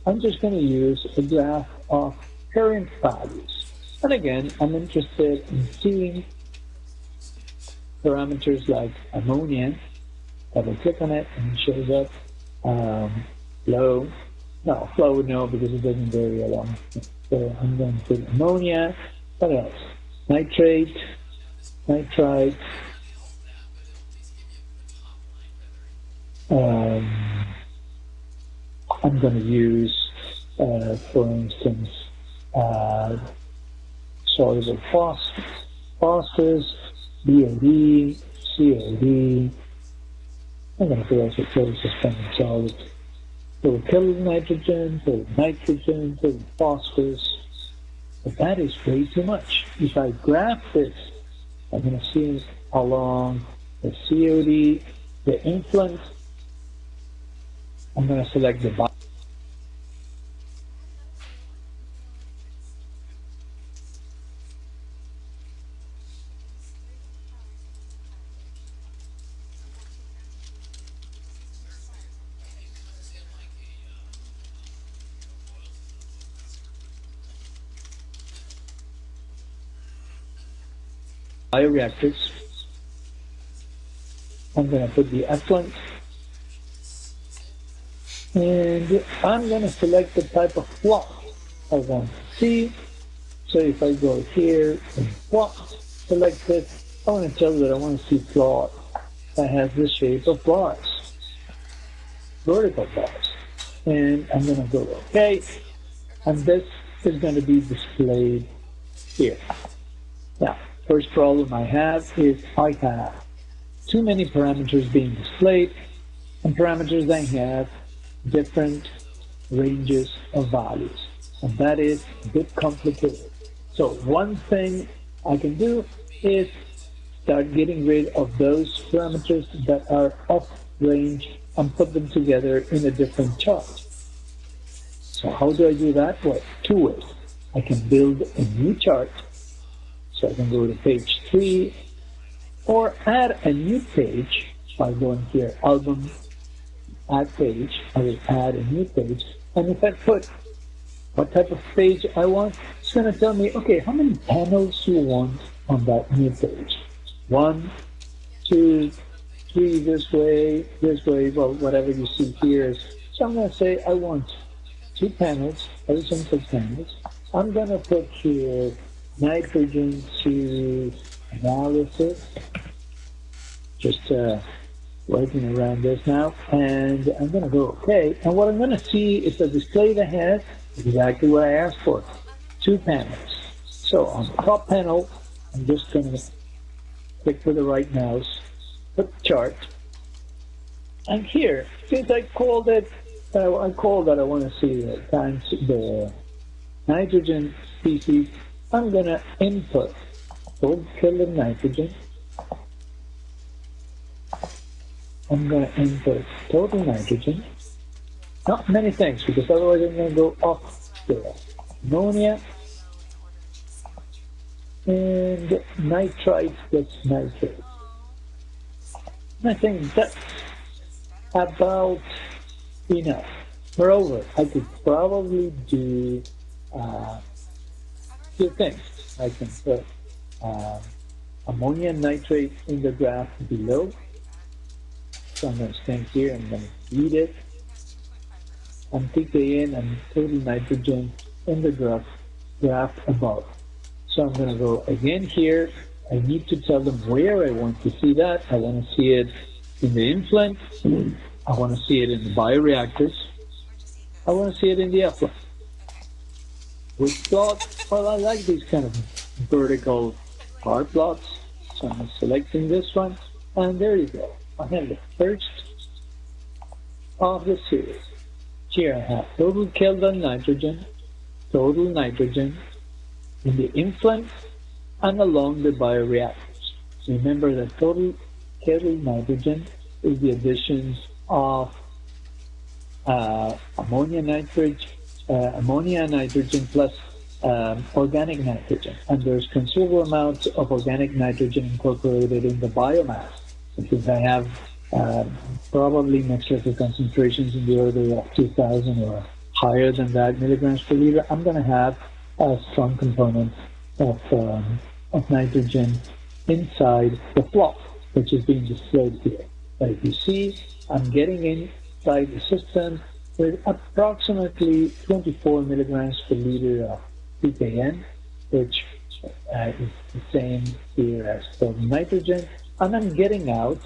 I'm just going to use a graph of current values. And again, I'm interested in seeing parameters like ammonia. Double click on it and it shows up. Flow. No, flow no, because it doesn't vary along. So I'm going to put ammonia. What else? Nitrate, nitrite. I'm going to use, for instance, soluble phosphorus, BOD, COD. I'm going to put also total suspended solids. Total killed nitrogen, total nitrogen, total phosphorus. But that is way too much. If I graph this, I'm going to see along the COD, the influence. I'm going to select the bioreactors. I'm going to put the effluent. And I'm going to select the type of plot I want to see. So if I go here and plot, select it, I want to tell that I want to see plot that has the shape of bars, vertical bars. And I'm going to go OK. And this is going to be displayed here. Now, first problem I have is I have too many parameters being displayed, and parameters I have different ranges of values, and that is a bit complicated. So one thing I can do is start getting rid of those parameters that are off range and put them together in a different chart. So how do I do that? Well, two ways. I can build a new chart. So I can go to page 3 or add a new page by going here, album, add page. I will add a new page. And if I put what type of page I want, it's going to tell me, okay, how many panels you want on that new page? 1, 2, three this way, well, whatever you see here is, so I'm going to say I want two panels, horizontal panels. I'm going to put here nitrogen to analysis, just working around this now, and I'm going to go OK. And what I'm going to see is a display that has exactly what I asked for, two panels. So on the top panel, I'm just going to click with the right mouse, put chart, and here, since I called that I want to see the times the nitrogen species, I'm going to input total Kelvin nitrogen. I'm going to input total nitrogen. Not many things, because otherwise I'm going to go off the ammonia and nitrite plus nitrate. I think that's about enough. Moreover, I could probably do two things. I can put ammonia and nitrate in the graph below. So I'm going to stand here, I'm going to read it. And pKn and total nitrogen in the graph above. So I'm going to go again here. I need to tell them where I want to see that. I want to see it in the influent. I want to see it in the bioreactors. I want to see it in the effluent. Which plot? Well, I like these kind of vertical bar plots. So I'm selecting this one. And there you go. I have the first of the series. Here I have total Kelvin nitrogen in the influent and along the bioreactors. Remember that total Kelvin nitrogen is the addition of ammonia and nitrogen plus organic nitrogen. And there's considerable amounts of organic nitrogen incorporated in the biomass. Since I have probably next level concentrations in the order of 2,000 or higher than that milligrams per liter, I'm going to have a strong component of nitrogen inside the plot, which is being displayed here. But if you see, I'm getting inside the system with approximately 24 milligrams per liter of pKn, which is the same here as total nitrogen, and I'm getting out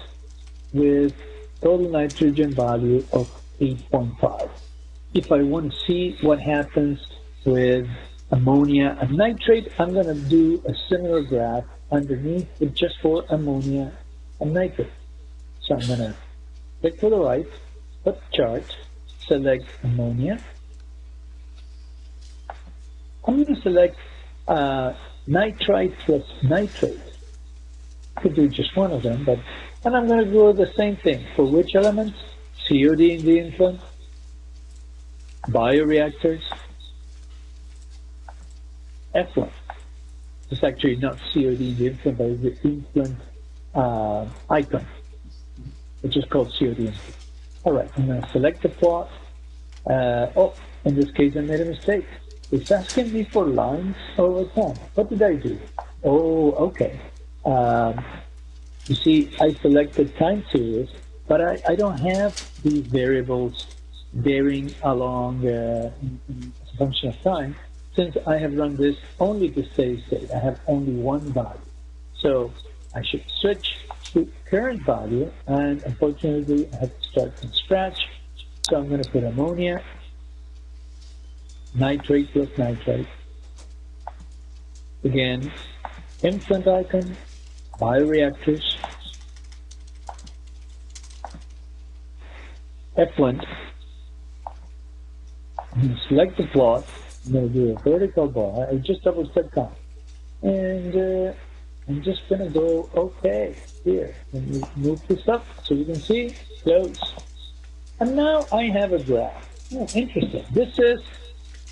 with total nitrogen value of 8.5. If I want to see what happens with ammonia and nitrate, I'm going to do a similar graph underneath, but just for ammonia and nitrate. So I'm going to click to the right, put chart, select ammonia. I'm going to select nitrite plus nitrate. I could do just one of them, and I'm going to do the same thing for which elements? COD in the influent, bioreactors, effluent. It's actually not COD in the influent, but it's the influent icon, which is called COD influent. All right, I'm going to select the plot. In this case, I made a mistake. It's asking me for lines over time. What did I do? Oh, okay. You see, I selected time series, but I don't have these variables varying along as a function of time, since I have run this only to steady state. I have only one value. So I should switch to current value, and unfortunately, I have to start from scratch. So I'm going to put ammonia, nitrate plus nitrate. Again, influent icon, bioreactors, effluent. I'm going to select the plot. I'm going to do a vertical bar. I just double click on it. And I'm just going to go OK here. And we move this up so you can see, close. And now I have a graph. Oh, interesting. This is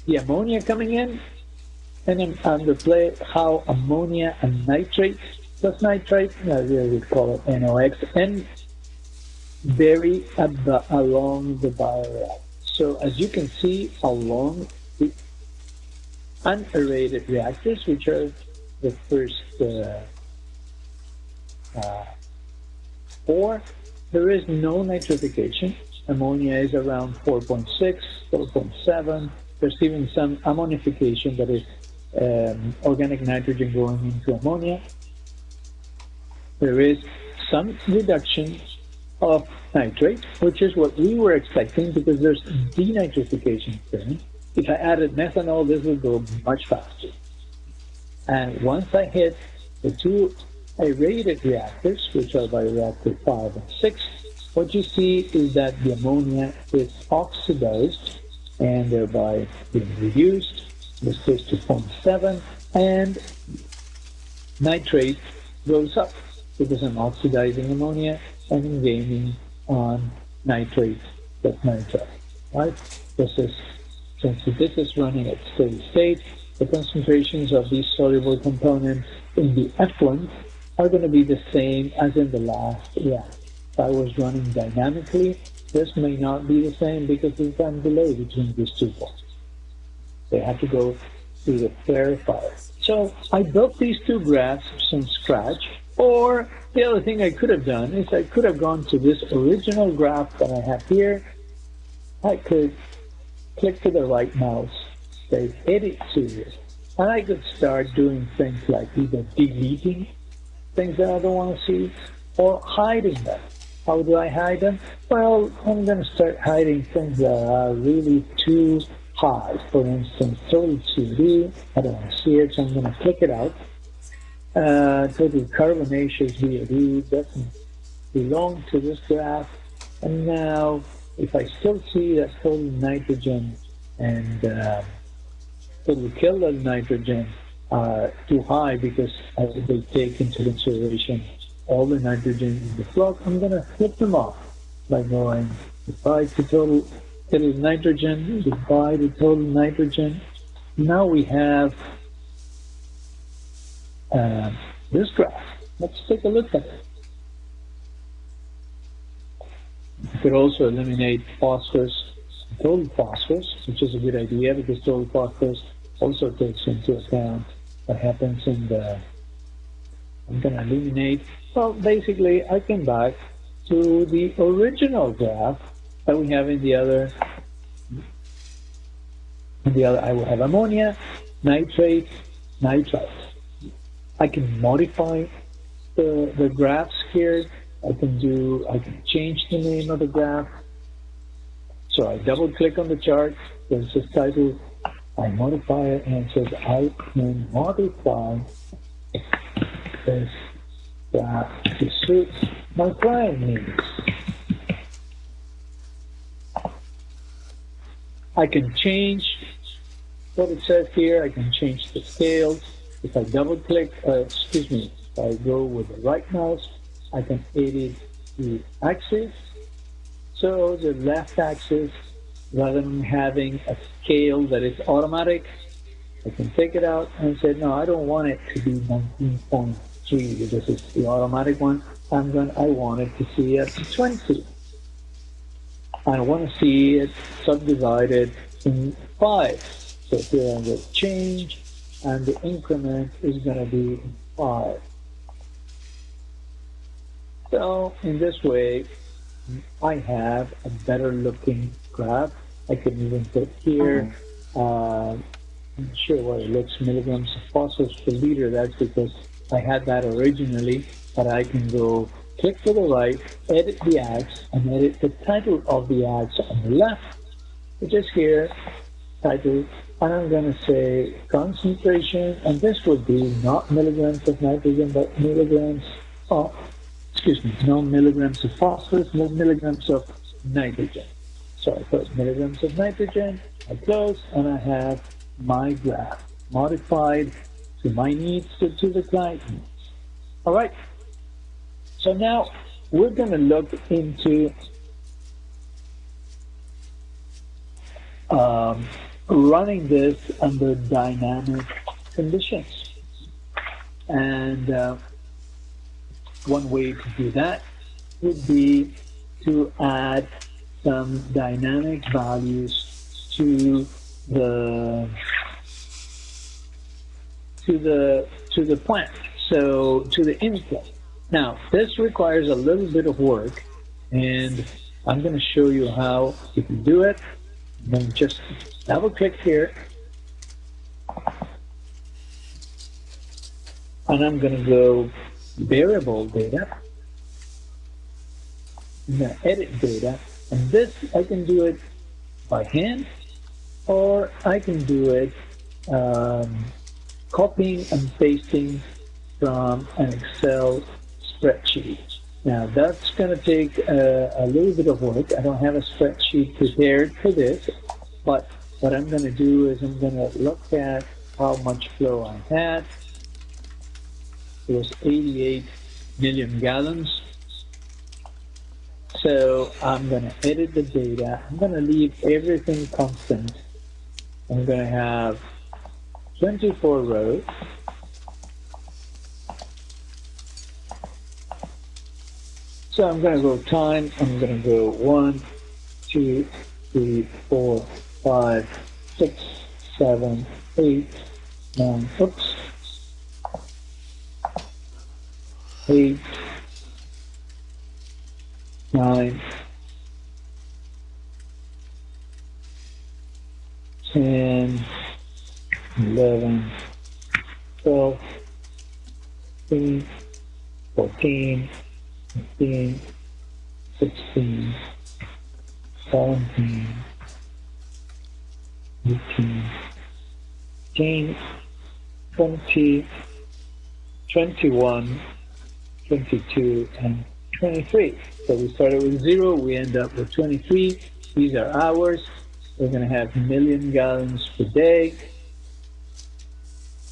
the ammonia coming in, and then I'm display how ammonia and nitrate plus nitrate, we would call it NOx, and vary along the bioreactor. So as you can see, along the unaerated reactors, which are the first 4, there is no nitrification. Ammonia is around 4.6, 4.7. There's even some ammonification, that is organic nitrogen going into ammonia. There is some reduction of nitrate, which is what we were expecting because there's denitrification occurring. If I added methanol, this would go much faster. And once I hit the two aerated reactors, which are bioreactor 5 and 6, what you see is that the ammonia is oxidized and thereby being reduced. This goes to 0.7, and nitrate goes up because I'm oxidizing ammonia and I'm gaining on nitrate, that's nitrite, right? Since this is running at steady state, the concentrations of these soluble components in the effluent are going to be the same as in the last reactor. If I was running dynamically, this may not be the same because there's time delay between these two points. They have to go through the clarifier. So I built these two graphs from scratch, or the other thing I could have done is I could have gone to this original graph that I have here. I could click to the right mouse, say edit series, and I could start doing things like either deleting things that I don't want to see or hiding them. How do I hide them? Well, I'm going to start hiding things that are really too high. For instance, total CO2, I don't want to see it, so I'm going to click it out. Total carbonaceous VOD doesn't belong to this graph. And now, if I still see that total nitrogen and total kiloton nitrogen are too high because they take into consideration all the nitrogen in the flock, I'm going to flip them off by going divide the total nitrogen, divide the total nitrogen. Now we have this graph. Let's take a look at it. You could also eliminate phosphorus, total phosphorus, which is a good idea because total phosphorus also takes into account what happens in the... I'm going to eliminate. Well, basically, I come back to the original graph that we have in the other. I will have ammonia, nitrate, nitrite. I can modify the graphs here. I can change the name of the graph. So I double click on the chart. There's this title. I modify it, and it says I can modify this graph to suit my client needs. I can change what it says here. I can change the scales. If I double click, if I go with the right mouse, I can edit the axis. So the left axis, rather than having a scale that is automatic, I can take it out and say, no, I don't want it to be 19.3 because it's the automatic one. I want it to see at 20. I want to see it subdivided in 5. So here I'm going to change, and the increment is going to be 5. So in this way, I have a better looking graph. I can even put here, I'm not sure what it looks, milligrams of phosphorus per liter. That's because I had that originally, but I can go click to the right, edit the ax, and edit the title of the ax on the left, which is here, title, and I'm going to say concentration, and this would be not milligrams of nitrogen, but milligrams of, no milligrams of phosphorus, no milligrams of nitrogen. So I put milligrams of nitrogen, I close, and I have my graph modified to my needs, to the client needs. All right. So now we're going to look into running this under dynamic conditions. And one way to do that would be to add some dynamic values to the plant, so to the input. Now, this requires a little bit of work, And I'm going to show you how you can do it. Then just double click here. And I'm going to go variable data. I'm going to edit data. And this, I can do it by hand, or I can do it copying and pasting from an Excel spreadsheet. Now that's going to take a little bit of work. I don't have a spreadsheet prepared for this, but what I'm going to do is I'm going to look at how much flow I had. It was 88 million gallons. So I'm going to edit the data. I'm going to leave everything constant. I'm going to have 24 rows. So I'm going to go time. I'm going to go 1, 2, 3, 4, 5, 6, 7, 8, 9. Oops. 8, 9, 10, 11, 12, 13, 14, 15, 16, 17, 18, 19, 20, 21, 22, and 23. So we started with 0, we end up with 23. These are hours. We're going to have million gallons per day.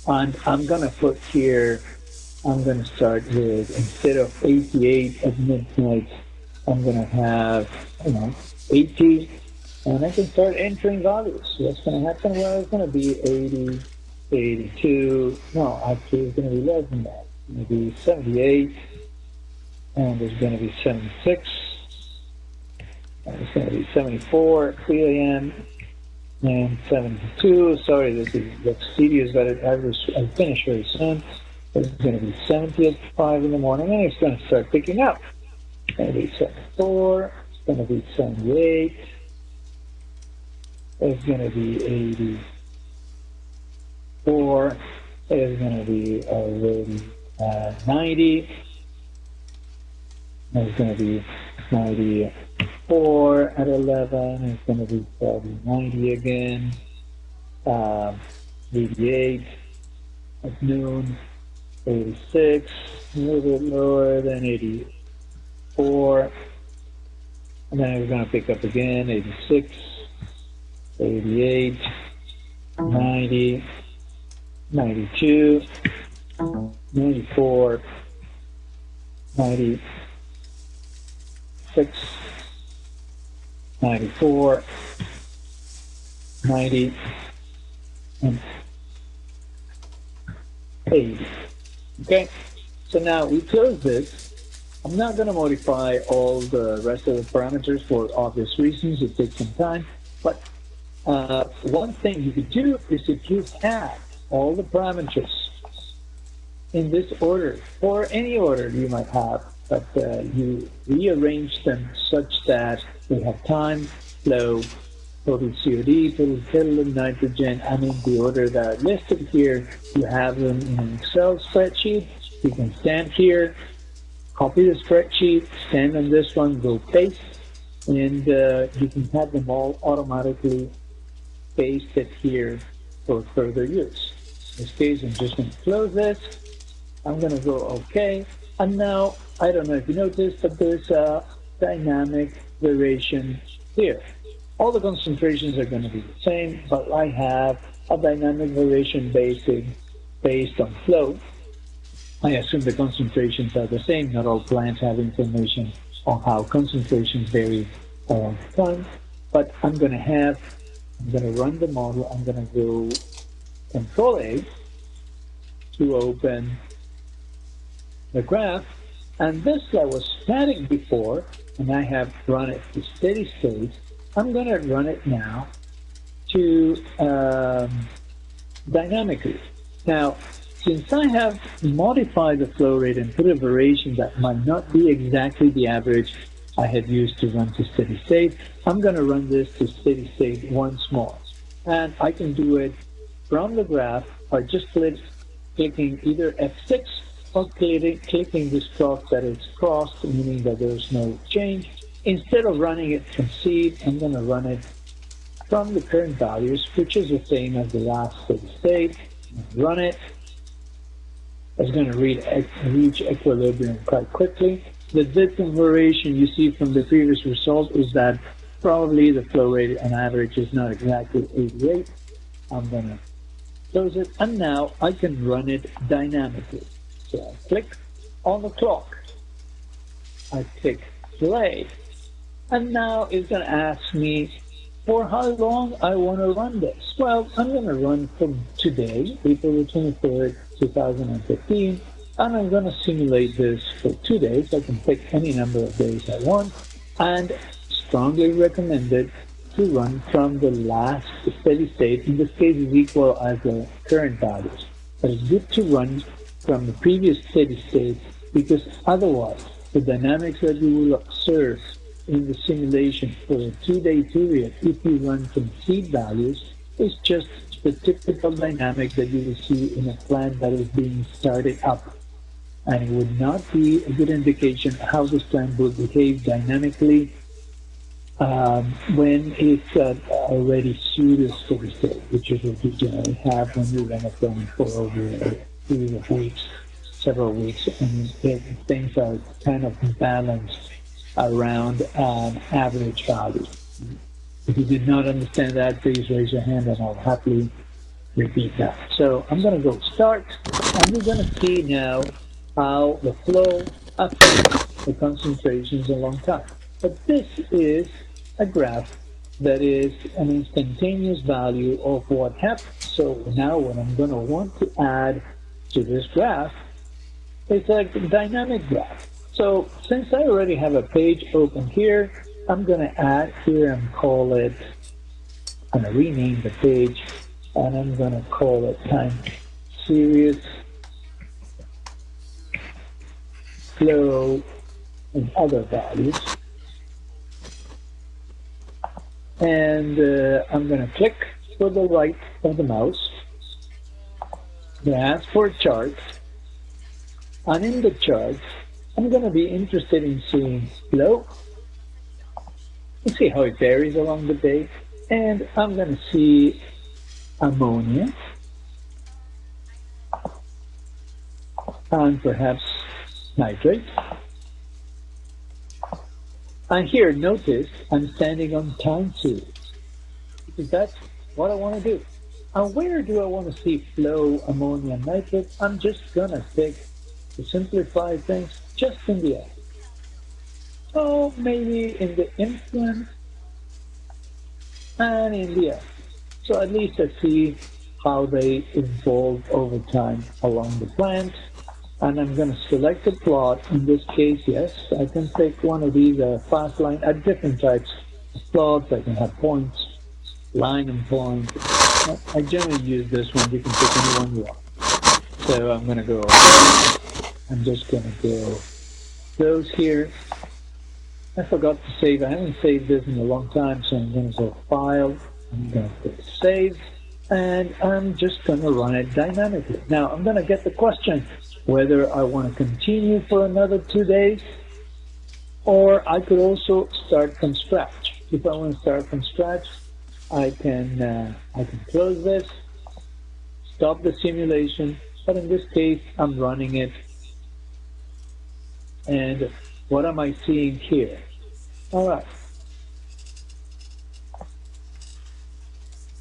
And I'm going to put here, I'm going to start with, instead of 88 at midnight, I'm going to have, 80. And I can start entering values. So what's going to happen? Well, it's going to be 80, 82. No, actually, it's going to be less than that. It's going to be 78. And there's going to be 76. And it's going to be 74, 3 a.m. and 72. Sorry, this is that's tedious, but I'll finish very soon. It's going to be 70 at 5 in the morning, and it's going to start picking up. It's going to be 74. It's going to be 78. It's going to be 84. It's going to be already 90. It's going to be 94 at 11. It's going to be probably 90 again. 88 at noon. 86, a little bit lower than 84. And then we're going to pick up again. 86, 88, 90, 92, 94, 90. 94, 90, and 80. Okay, so now we close this. I'm not going to modify all the rest of the parameters for obvious reasons. It takes some time. But one thing you could do is if you have all the parameters in this order, or any order you might have, but you rearrange them such that we have time, flow, total COD, total total nitrogen, and in the order that are listed here. You have them in an Excel spreadsheet. You can stand here, copy the spreadsheet, stand on this one, go paste, and you can have them all automatically pasted here for further use. In this case, I'm just going to close this. I'm going to go OK. And now, I don't know if you noticed, but there's a dynamic variation here. All the concentrations are going to be the same, but I have a dynamic variation based on flow. I assume the concentrations are the same. Not all plants have information on how concentrations vary all the time. But I'm going to run the model. I'm going to go Control A to open the graph. And this that was static before, and I have run it to steady state. I'm going to run it now to dynamically. Now, since I have modified the flow rate and put a variation that might not be exactly the average, I had used to run to steady state. I'm going to run this to steady state once more. And I can do it from the graph by just clicking either F6 or clicking this cross that is crossed, meaning that there's no change. Instead of running it from seed, I'm going to run it from the current values, which is the same as the last steady state. Run it. It's going to reach equilibrium quite quickly. The different variation you see from the previous result is that probably the flow rate on average is not exactly 88. I'm going to close it, and now I can run it dynamically. So I click on the clock. I click play, and now it's going to ask me for how long I want to run this. Well, I'm going to run from today, April 23rd, 2015, and I'm going to simulate this for 2 days. I can pick any number of days I want, and strongly recommended to run from the last steady state. In this case, is equal as the current values. But it's good to run from the previous steady state, because otherwise, the dynamics that you will observe in the simulation for a 2-day period, if you run from seed values, is just the typical dynamic that you will see in a plant that is being started up. And it would not be a good indication how this plant will behave dynamically when it's already pseudo steady state, which is what you generally have when you run a plant for over a period of weeks, several weeks, and things are kind of balanced around average value. If you did not understand that, please raise your hand and I'll happily repeat that. So I'm going to go start, and we're going to see now how the flow affects the concentrations along time. But this is a graph that is an instantaneous value of what happened. So now what I'm going to want to add to this graph is a dynamic graph. So since I already have a page open here, I'm going to add here and call it, I'm going to rename the page, and I'm going to call it time series flow and other values. And I'm going to click with the right of the mouse. I'm going to ask for charts. And in the charts, I'm going to be interested in seeing flow. You see how it varies along the day. And I'm going to see ammonia. And perhaps nitrate. And here, notice I'm standing on time series, because that's what I want to do. And where do I want to see flow, ammonia, and nitrate? I'm just going to pick, to simplify things, just in the end. So maybe in the influence and in the end. So at least I see how they evolve over time along the plant. And I'm going to select a plot. In this case, yes, I can pick one of these fast line at different types of plots. I can have points, line and point. I generally use this one. You can pick any one you want. So I'm going to go, I'm just going to go those here. I forgot to save. I haven't saved this in a long time, so I'm going to go File. I'm going to click Save. And I'm just going to run it dynamically. Now, I'm going to get the question whether I want to continue for another 2 days, or I could also start from scratch. If I want to start from scratch, I can close this, stop the simulation, but in this case, I'm running it. And what am I seeing here? All right.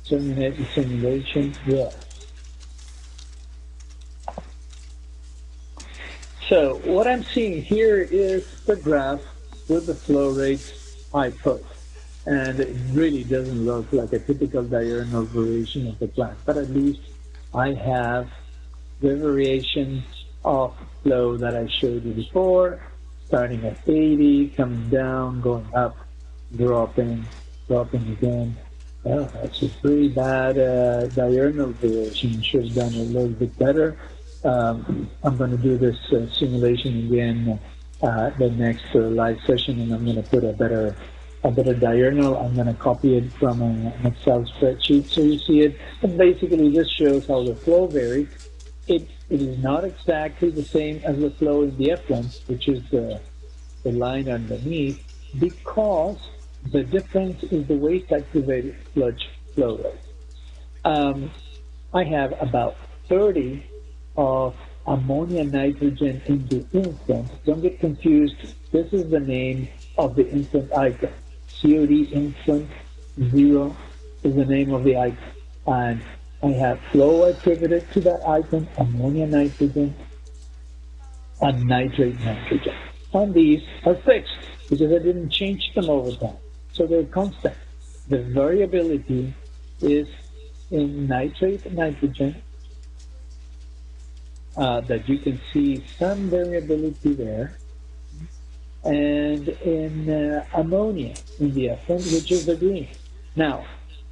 Terminate the simulation, yes. So what I'm seeing here is the graph with the flow rates I put. And it really doesn't look like a typical diurnal variation of the plant, but at least I have the variation of flow that I showed you before, starting at 80, coming down, going up, dropping again. Well, that's a pretty bad diurnal variation. Should have done a little bit better. I'm going to do this simulation again the next live session, and I'm going to put a better diurnal. I'm going to copy it from an Excel spreadsheet so you see it. And basically, this shows how the flow varies. It is not exactly the same as the flow in the F1, which is the line underneath, because the difference is the waste activated sludge flow rate. I have about 30 of ammonia nitrogen in the influent. Don't get confused. This is the name of the influent icon. COD influent 0 is the name of the icon. And I have flow attributed to that icon, ammonia nitrogen, and nitrate nitrogen. And these are fixed because I didn't change them over time. So they're constant. The variability is in nitrate nitrogen, that you can see some variability there, and in ammonia in the effluent, which is the green. Now,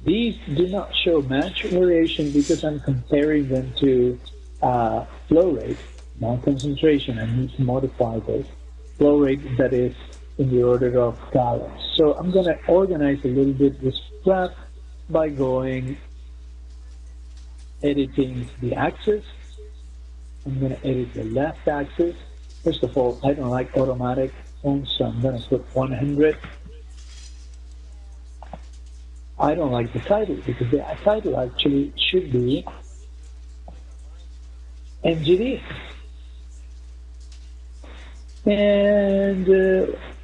these do not show much variation because I'm comparing them to flow rate, not concentration. I need to modify this flow rate that is in the order of gallons. So I'm going to organize a little bit this graph by editing the axis. I'm going to edit the left axis. First of all, I don't like automatic ones, so I'm going to put 100. I don't like the title because the title actually should be MGD. And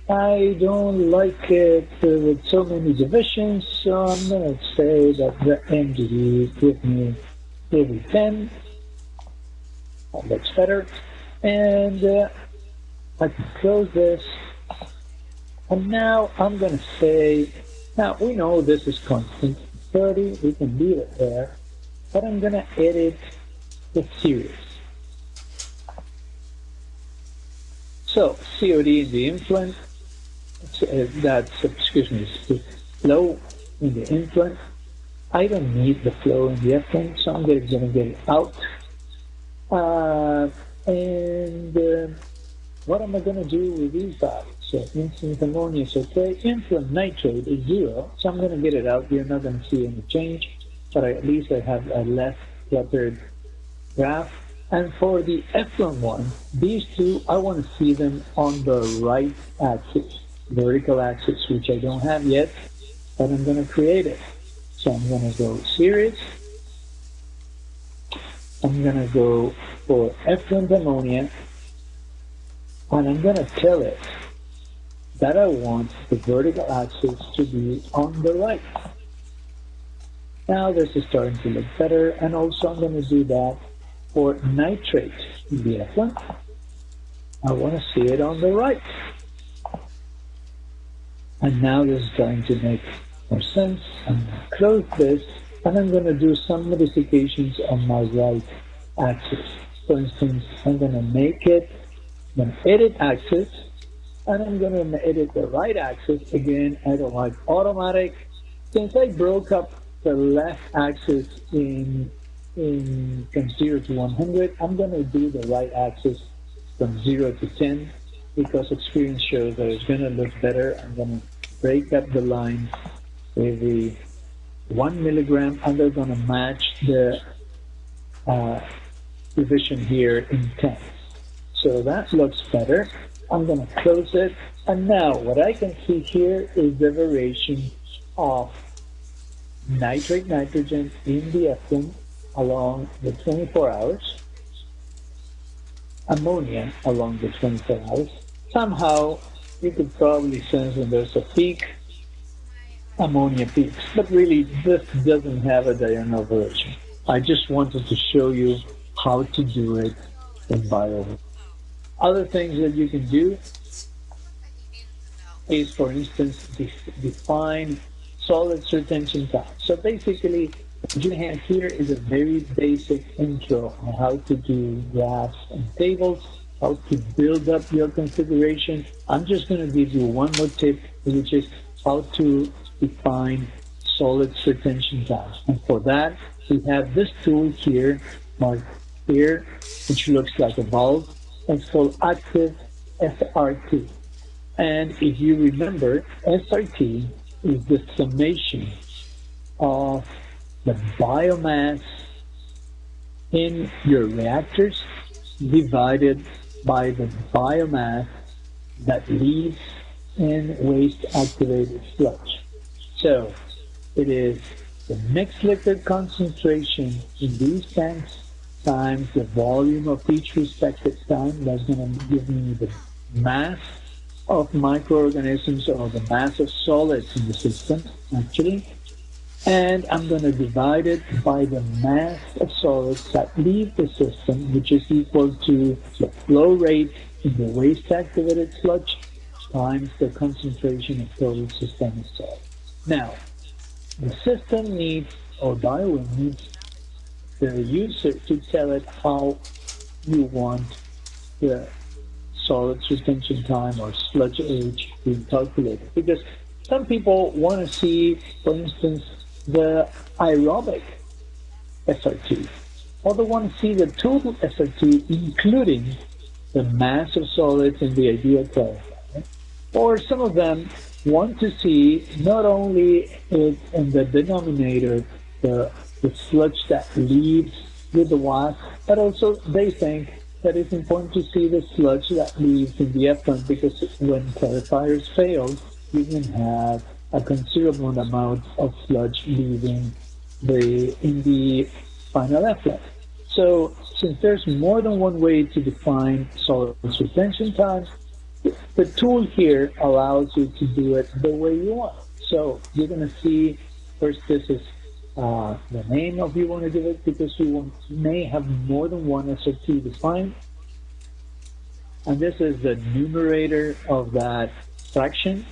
I don't like it with so many divisions, so I'm going to say that the MGD give me every 10. That looks better. And I can close this. And now I'm going to say, now we know this is constant 30, we can leave it there, but I'm going to edit the series. So COD in the influent, that's, excuse me, the flow in the influent. I don't need the flow in the effluent, so I'm going to get it out. What am I going to do with these values? So influent ammonia is okay, influent nitrate is 0, so I'm going to get it out. You're not going to see any change, but at least I have a less cluttered graph. And for the effluent one, these two, I want to see them on the right axis, vertical axis, which I don't have yet, but I'm going to create it. So I'm going to go series. I'm going to go for effluent ammonia, and I'm going to tell it that I want the vertical axis to be on the right. Now this is starting to look better, and also I'm going to do that for nitrate in the effluent. I want to see it on the right. And now this is starting to make more sense. I'm going to close this, and I'm going to do some modifications on my right axis. For instance, I'm going to make it, I'm going to edit axis, and I'm going to edit the right axis. Again, I don't like automatic. Since I broke up the left axis from 0 to 100, I'm going to do the right axis from 0 to 10 because experience shows that it's going to look better. I'm going to break up the lines every 1 milligram, and they're going to match the division here in 10. So that looks better. I'm going to close it. And now what I can see here is the variation of nitrate nitrogen in the effluent along the 24 hours, ammonia along the 24 hours. Somehow you could probably sense when there's a peak, ammonia peaks, but really this doesn't have a diurnal variation. I just wanted to show you how to do it in bio. Other things that you can do is, for instance, define solids retention time. So basically, what you have here is a very basic intro on how to do graphs and tables, how to build up your configuration. I'm just going to give you one more tip, which is how to define solids retention time. And for that, we have this tool here, marked here, which looks like a valve. It's called active SRT. And if you remember, SRT is the summation of the biomass in your reactors divided by the biomass that leaves in waste activated sludge. So it is the mixed liquid concentration in these tanks times the volume of each respective tank. That's going to give me the mass of microorganisms or the mass of solids in the system, actually. And I'm going to divide it by the mass of solids that leave the system, which is equal to the flow rate in the waste activated sludge times the concentration of total systemic solids. Now, the system needs, or BioWind needs, the user to tell it how you want the solid retention time or sludge age being calculated. Because some people want to see, for instance, the aerobic SRT, or they want to see the total SRT, including the mass of solids in the ideal clarifier. Or some of them want to see not only in the denominator the sludge that leaves with the wasp, but also they think that it's important to see the sludge that leaves in the effluent, because when clarifiers fail, you can have a considerable amount of sludge leaving in the final effluent. So since there's more than one way to define solids retention time, the tool here allows you to do it the way you want. So you're going to see, first this is the name of you want to give it, because you may have more than one SRT defined. And this is the numerator of that fraction,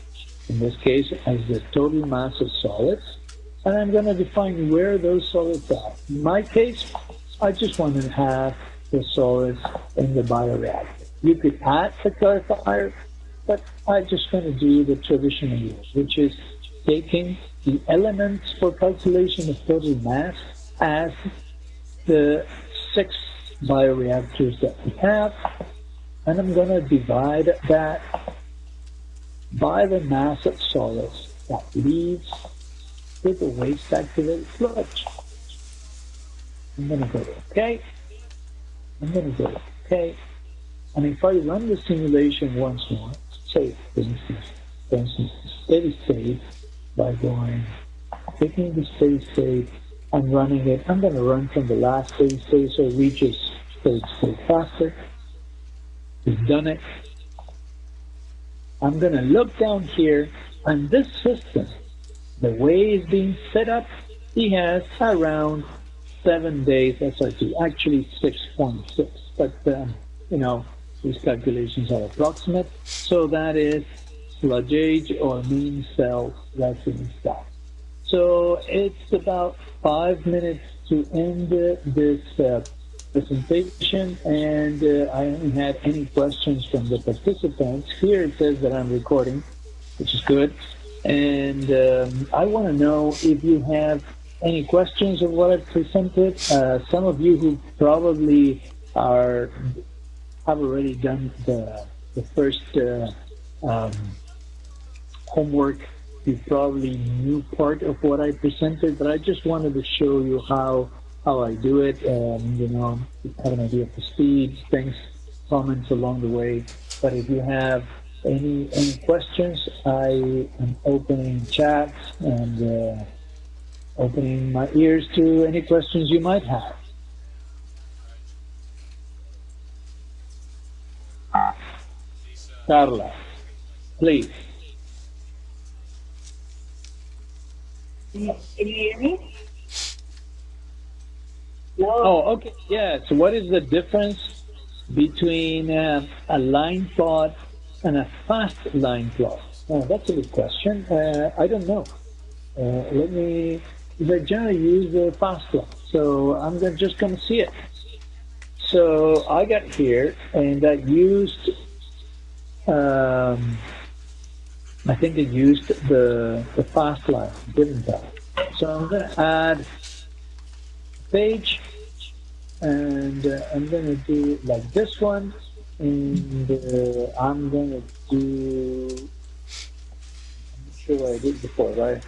in this case as the total mass of solids. And I'm going to define where those solids are. In my case, I just want to have the solids in the bioreactor. You could add the clarifier, but I'm just going to do the traditional way, which is taking the elements for calculation of total mass as the 6 bioreactors that we have, and I'm going to divide that by the mass of solids that leaves with the waste activated sludge. I'm going to go OK. I'm going to go OK. And if I run the simulation once more, say, for instance, steady state, by taking the steady state and running it, I'm going to run from the last steady state so it reaches steady state faster. We've done it. I'm going to look down here, and this system, the way it's being set up, it has around 7 days SRT, actually 6.6, but these calculations are approximate, so that is sludge age or mean cell residence time. So it's about 5 minutes to end this presentation, and I haven't had any questions from the participants. Here it says that I'm recording, which is good, and I want to know if you have any questions of what I've presented. Some of you who probably have already done the first homework, you probably knew part of what I presented, but I just wanted to show you how I do it, have an idea of the speed, things, comments along the way. But if you have any questions, I am opening chats and opening my ears to any questions you might have. Carla, please. Can you hear me? No. Oh, okay. Yeah. So what is the difference between a line plot and a fast line plot? Oh, that's a good question. I don't know. They generally use the fast plot. So I'm just going to see it. So I got here, and I used, I think it used the fast line, didn't I? So I'm going to add page, and I'm going to do like this one, and I'm gonna do. I'm not sure what I did before, right?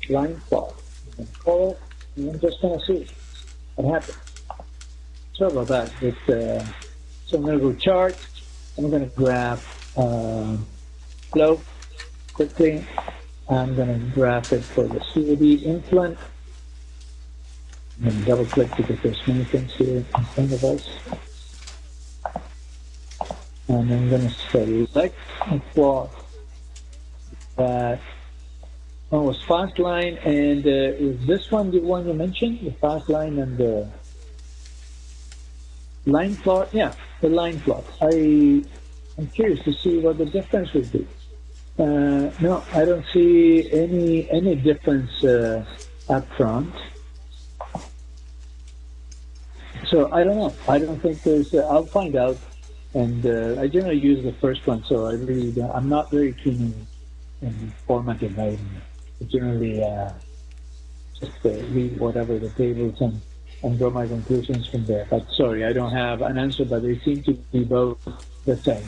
Line plot. I'm gonna call it, and I'm just gonna see what happens. Sorry about that. So I'm gonna go chart. I'm gonna grab flow quickly. I'm gonna grab it for the CAD implant. I'm gonna double click because there's many things here in front of us. And I'm going to select a plot that was fast line, and is this one the one you mentioned, the fast line and the line plot? Yeah, the line plot. I'm curious to see what the difference would be. No, I don't see any difference up front. So I don't know. I don't think there's. I'll find out. And I generally use the first one, so I'm not very keen in formatting. I generally just read whatever the tables and draw my conclusions from there. But sorry, I don't have an answer, but they seem to be both the same.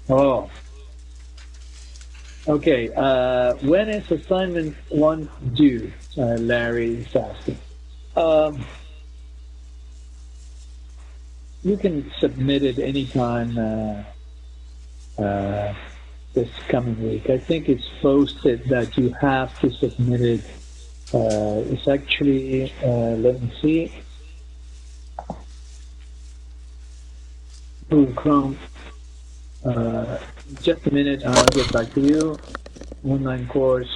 Oh, okay. When is assignment 1 due? Larry is asking. You can submit it anytime this coming week. I think it's posted that you have to submit it. It's actually, let me see. Google Chrome. Just a minute, I'll get back to you. Online course.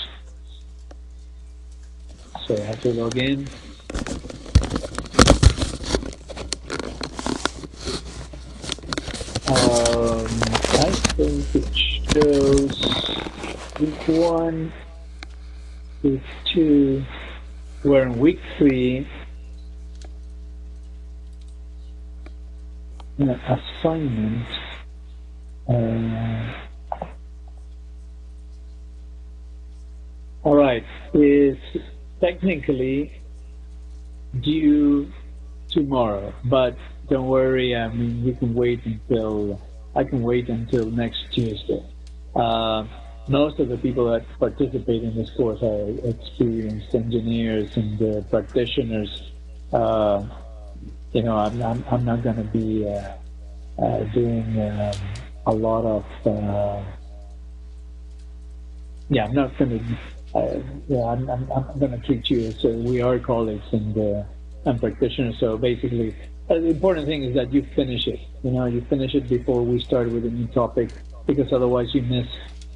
So I have to log in. I think it shows week 1, week 2. We're in week 3. Assignment. All right, is technically due tomorrow, but don't worry. I mean, you can wait until I can wait until next Tuesday. Most of the people that participate in this course are experienced engineers and practitioners. You know, I'm not going to be doing a lot of. Yeah, I'm not going to. Yeah, I'm going to treat you as we are colleagues and practitioners. So basically, the important thing is that you finish it. You know, you finish it before we start with a new topic, because otherwise you miss.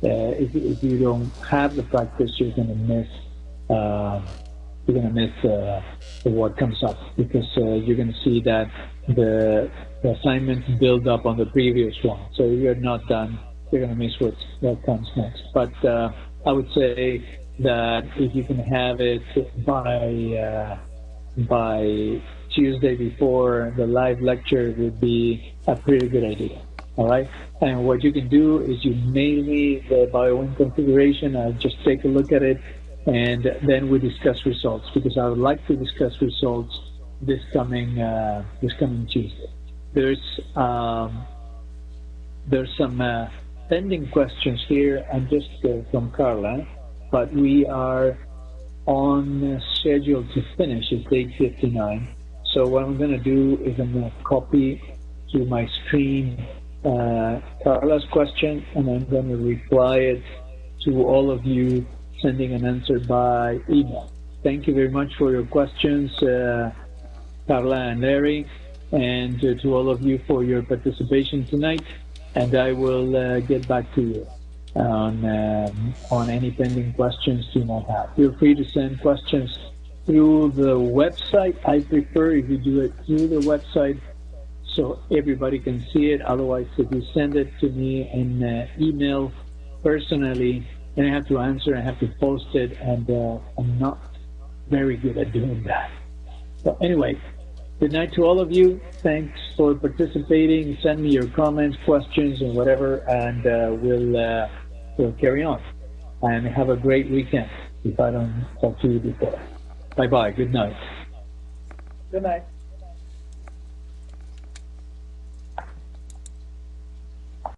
If you don't have the practice, you're going to miss. You're going to miss what comes up, because you're going to see that the assignments build up on the previous one. So if you're not done, you're going to miss what comes next. But I would say that if you can have it by Tuesday before the live lecture, would be a pretty good idea. All right. And what you can do is you mail me the BioWin configuration. I'll just take a look at it, and then we discuss results, because I would like to discuss results this coming Tuesday. There's some pending questions here, and just from Carla, but we are on schedule to finish. It's 8:59. So what I'm going to do is I'm going to copy to my screen Carla's question, and I'm going to reply it to all of you, sending an answer by email. Thank you very much for your questions, Carla and Larry, and to all of you for your participation tonight. And I will get back to you on any pending questions you might have. Feel free to send questions through the website. I prefer if you do it through the website so everybody can see it. Otherwise, if you send it to me in email personally, then I have to answer, I have to post it, and I'm not very good at doing that. So anyway, Good night to all of you. Thanks for participating. Send me your comments, questions, and whatever, and we'll carry on. And have a great weekend if I don't talk to you before. Bye-bye. Good night. Good night.